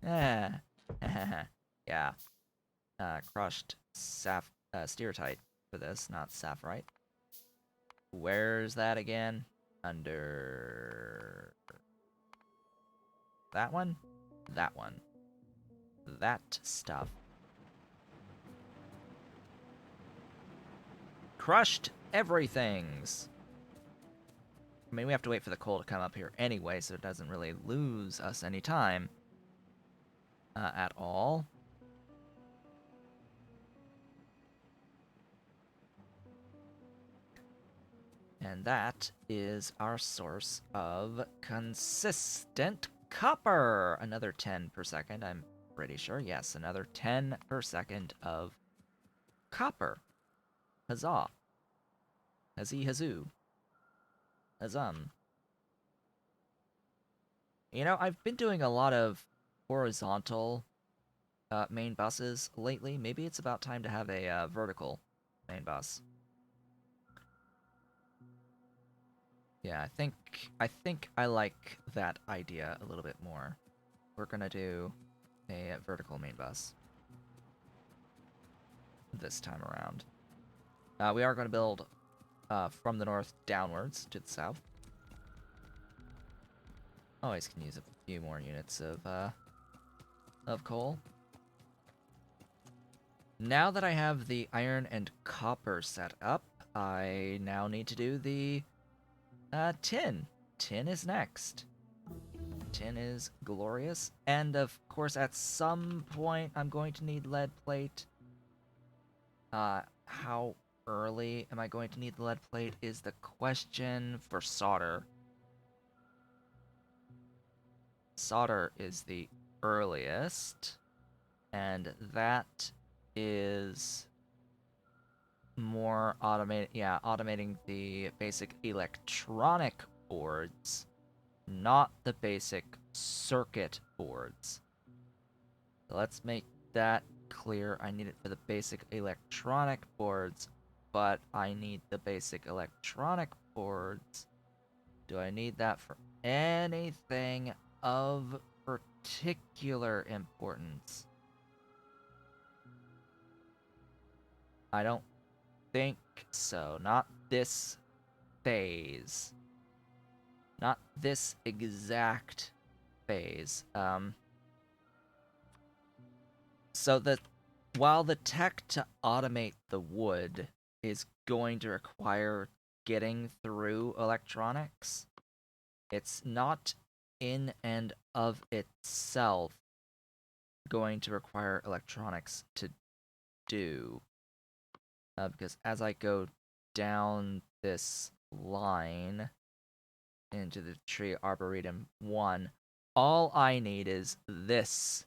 A: Yeah. Crushed steertite for this, not sapphirite. Where's that again? Under... that one? That one. That stuff. Crushed everythings! I mean, we have to wait for the coal to come up here anyway, so it doesn't really lose us any time. At all. And that is our source of consistent copper. Another 10 per second, I'm pretty sure. Yes, another 10 per second of copper. Huzzah. Huzzee hazoo. Huzzum. You know, I've been doing a lot of horizontal main buses lately. Maybe it's about time to have a vertical main bus. Yeah, I think I like that idea a little bit more. We're gonna do a vertical main bus this time around. We are going to build from the north downwards to the south. Always can use a few more units of coal. Now that I have the iron and copper set up, I now need to do the tin. Tin is next. Tin is glorious. And of course, at some point, I'm going to need lead plate. How early am I going to need the lead plate is the question for solder. Solder is the earliest, and that is more automating the basic electronic boards, not the basic circuit boards. So let's make that clear. I need it for the basic electronic boards, but I need the basic electronic boards. Do I need that for anything of particular importance? I don't think so. Not this phase. Not this exact phase. So while the tech to automate the wood is going to require getting through electronics, it's not in and of itself going to require electronics to do. because as I go down this line into the tree arboretum 1, all I need is this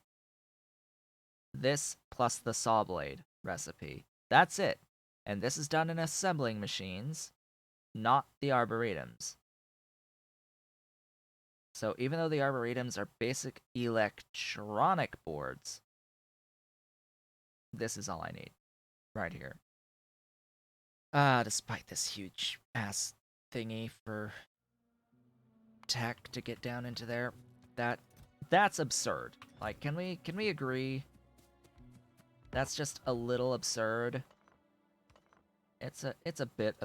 A: plus the saw blade recipe. That's it. And this is done in assembling machines, not the arboretums. So even though the arboretums are basic electronic boards, this is all I need right here. Despite this huge ass thingy for tech to get down into there, that's absurd. Like, can we agree? That's just a little absurd. It's a bit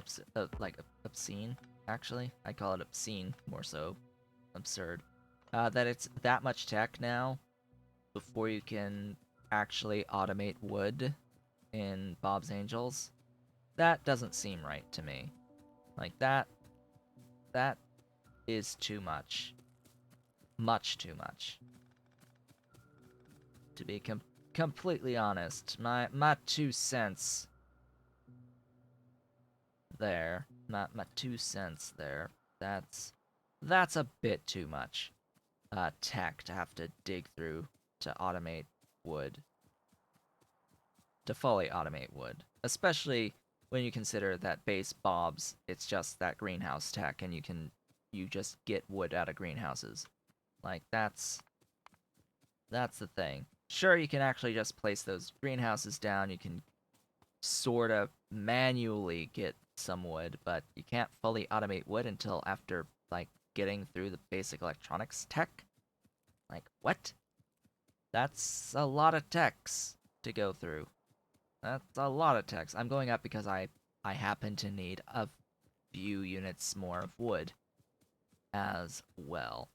A: obscene, actually. I call it obscene more so absurd. That it's that much tech now before you can actually automate wood in Bob's Angels. That doesn't seem right to me. Like that is too much. Much too much. To be completely honest, my 2 cents there, my 2 cents there. That's a bit too much tech to have to dig through to automate wood. To fully automate wood, especially when you consider that base Bob's, it's just that greenhouse tech, and you just get wood out of greenhouses. Like that's the thing. Sure, you can actually just place those greenhouses down. You can sort of manually get some wood, but you can't fully automate wood until after like getting through the basic electronics tech. Like what? That's a lot of techs to go through. That's a lot of text. I'm going up because I happen to need a few units more of wood as well.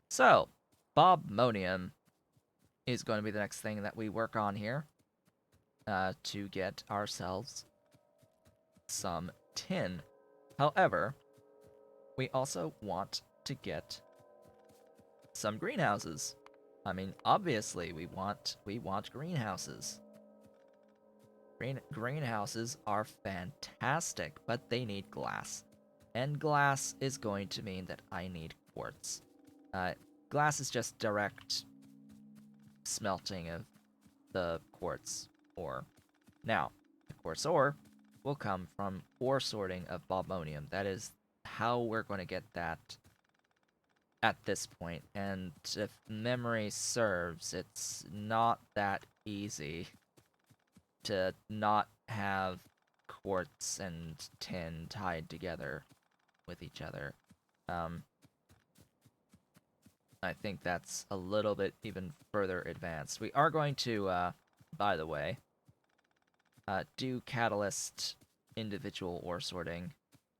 A: So, bobmonium is going to be the next thing that we work on here to get ourselves some tin. However, we also want to get some greenhouses. I mean, obviously we want greenhouses. Greenhouses are fantastic, but they need glass. And glass is going to mean that I need quartz. Glass is just direct smelting of the quartz ore. Now, the quartz ore will come from ore sorting of bobmonium. That is how we're going to get that at this point. And if memory serves, it's not that easy to not have quartz and tin tied together with each other. I think that's a little bit even further advanced. We are going to, by the way, do catalyst individual ore sorting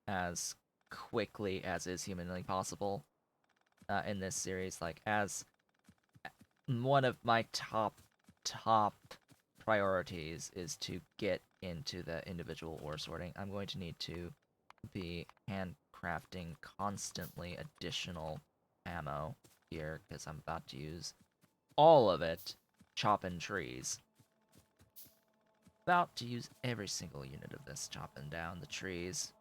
A: as quickly as is humanly possible in this series. Like, as one of my top priorities is to get into the individual ore sorting. I'm going to need to be handcrafting constantly additional ammo here because I'm about to use all of it chopping trees. About to use every single unit of this chopping down the trees.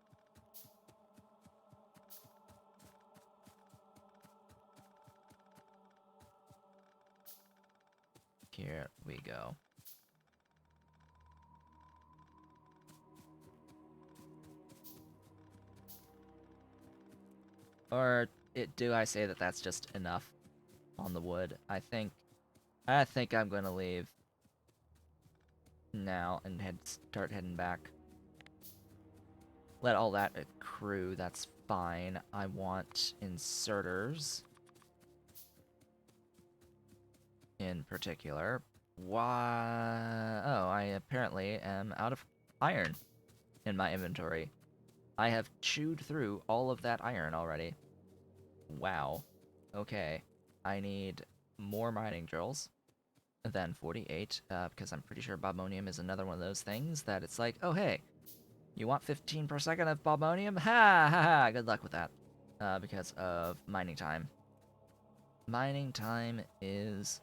A: Here we go. Or do I say that that's just enough on the wood? I think I'm going to leave now and start heading back. Let all that accrue, that's fine. I want inserters in particular. Why? Oh, I apparently am out of iron in my inventory. I have chewed through all of that iron already. Wow. Okay. I need more mining drills than 48, because I'm pretty sure bobmonium is another one of those things that it's like, oh hey, you want 15 per second of bobmonium? Ha ha ha, good luck with that. Because of mining time. Mining time is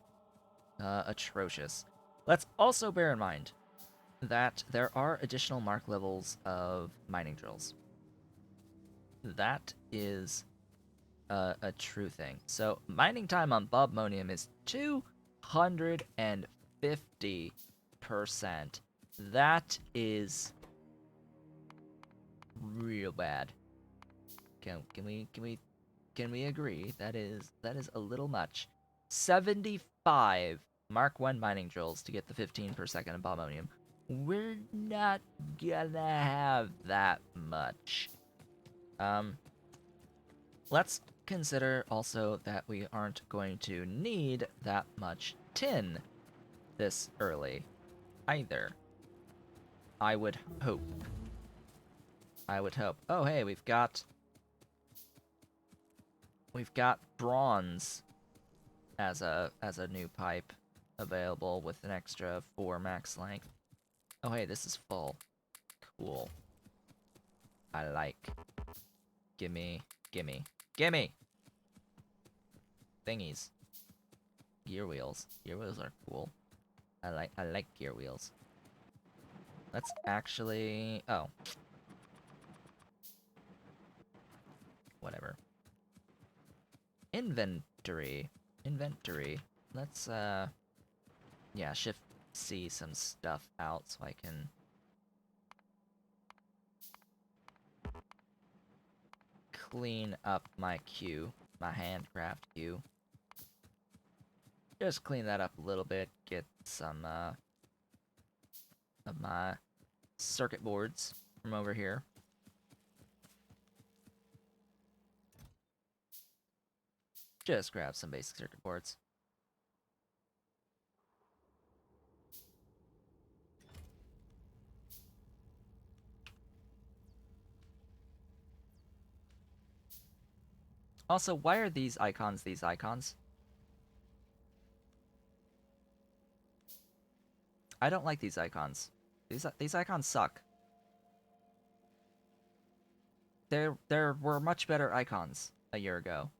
A: atrocious. Let's also bear in mind that there are additional mark levels of mining drills. That is a true thing. So mining time on bobmonium is 250%. That is real bad. Can we agree that is a little much? 75 Mark 1 mining drills to get the 15 per second of bobmonium. We're not gonna have that much. Um let's consider also that we aren't going to need that much tin this early either. I would hope. I would hope. Oh hey, we've got bronze as a new pipe available with an extra 4 max length. Oh hey, this is full. Cool. I like. Gimme, gimme, gimme! Thingies. Gear wheels. Gear wheels are cool. I like gear wheels. Let's actually... Oh. Whatever. Inventory. Inventory. Let's, yeah, shift C some stuff out so I can clean up my queue. My handcraft queue. Just clean that up a little bit. Get some, of my circuit boards from over here. Just grab some basic circuit boards. Also, why are these icons these icons? I don't like these icons. These icons suck. There were much better icons a year ago.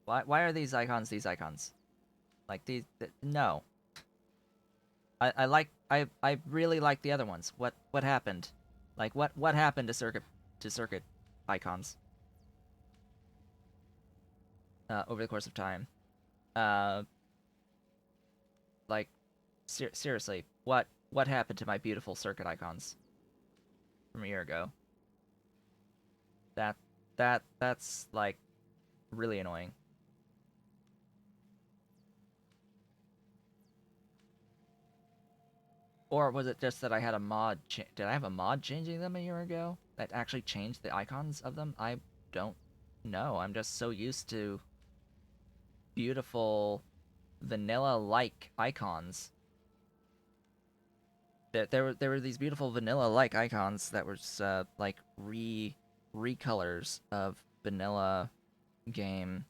A: Why are these icons these icons? Like no. I really like the other ones. What happened? Like what happened to circuit icons over the course of time? Uh like seriously, what happened to my beautiful circuit icons from a year ago? That that's like really annoying. Or was it just that I had a mod? Did I have a mod changing them a year ago that actually changed the icons of them? I don't know. I'm just so used to beautiful vanilla-like icons. There were these beautiful vanilla-like icons that were like recolors of vanilla game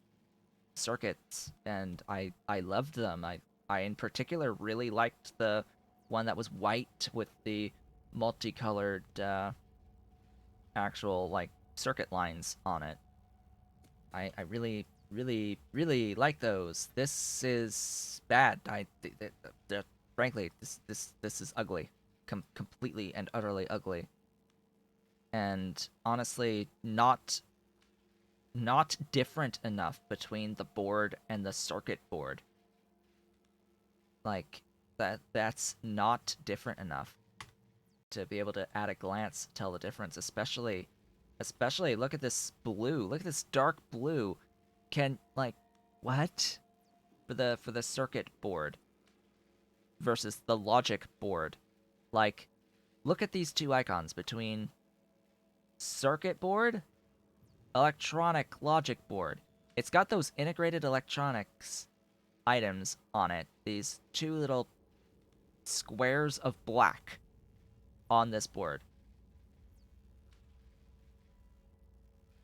A: circuits, and I loved them. I in particular really liked the one that was white with the multicolored actual like circuit lines on it. I really really like those. This is bad. Frankly, this is ugly, completely and utterly ugly, and honestly not different enough between the board and the circuit board. Like that's not different enough to be able to at a glance tell the difference, especially look at this blue. Look at this dark blue. Can like what? For the circuit board versus the logic board. Like look at these two icons between circuit board, electronic logic board. It's got those integrated electronics items on it. These two little squares of black on this board.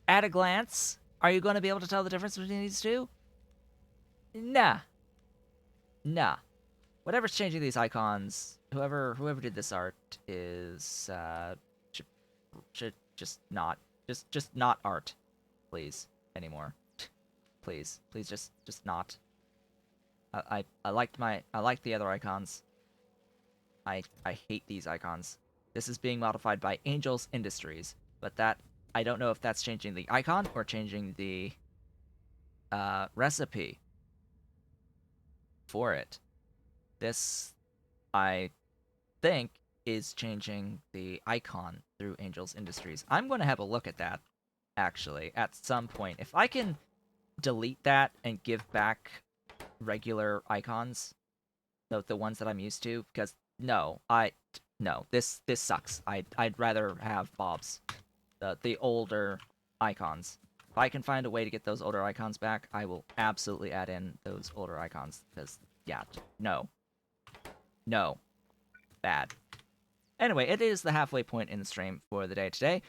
A: At a glance, are you going to be able to tell the difference between these two? Nah. Nah. Whatever's changing these icons, whoever did this art is should, should just not art, please, anymore. Please just not. I liked the other icons. I hate these icons. This is being modified by Angels Industries, but that I don't know if that's changing the icon or changing the recipe for it. This, I think, is changing the icon through Angels Industries. I'm going to have a look at that, actually, at some point. If I can delete that and give back regular icons, the ones that I'm used to, because no, this sucks. I'd rather have Bob's, the older icons. If I can find a way to get those older icons back, I will absolutely add in those older icons, because, yeah, no, bad. Anyway, it is the halfway point in the stream for the day today.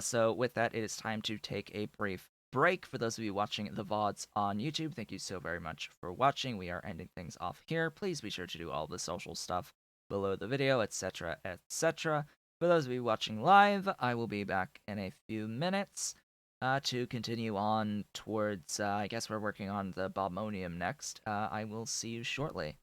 A: So with that, it is time to take a brief break. For those of you watching the VODs on YouTube, thank you so very much for watching. We are ending things off here. Please be sure to do all the social stuff below the video, etc., etc. For those of you watching live, I will be back in a few minutes to continue on towards, I guess we're working on the bobmonium next. I will see you shortly.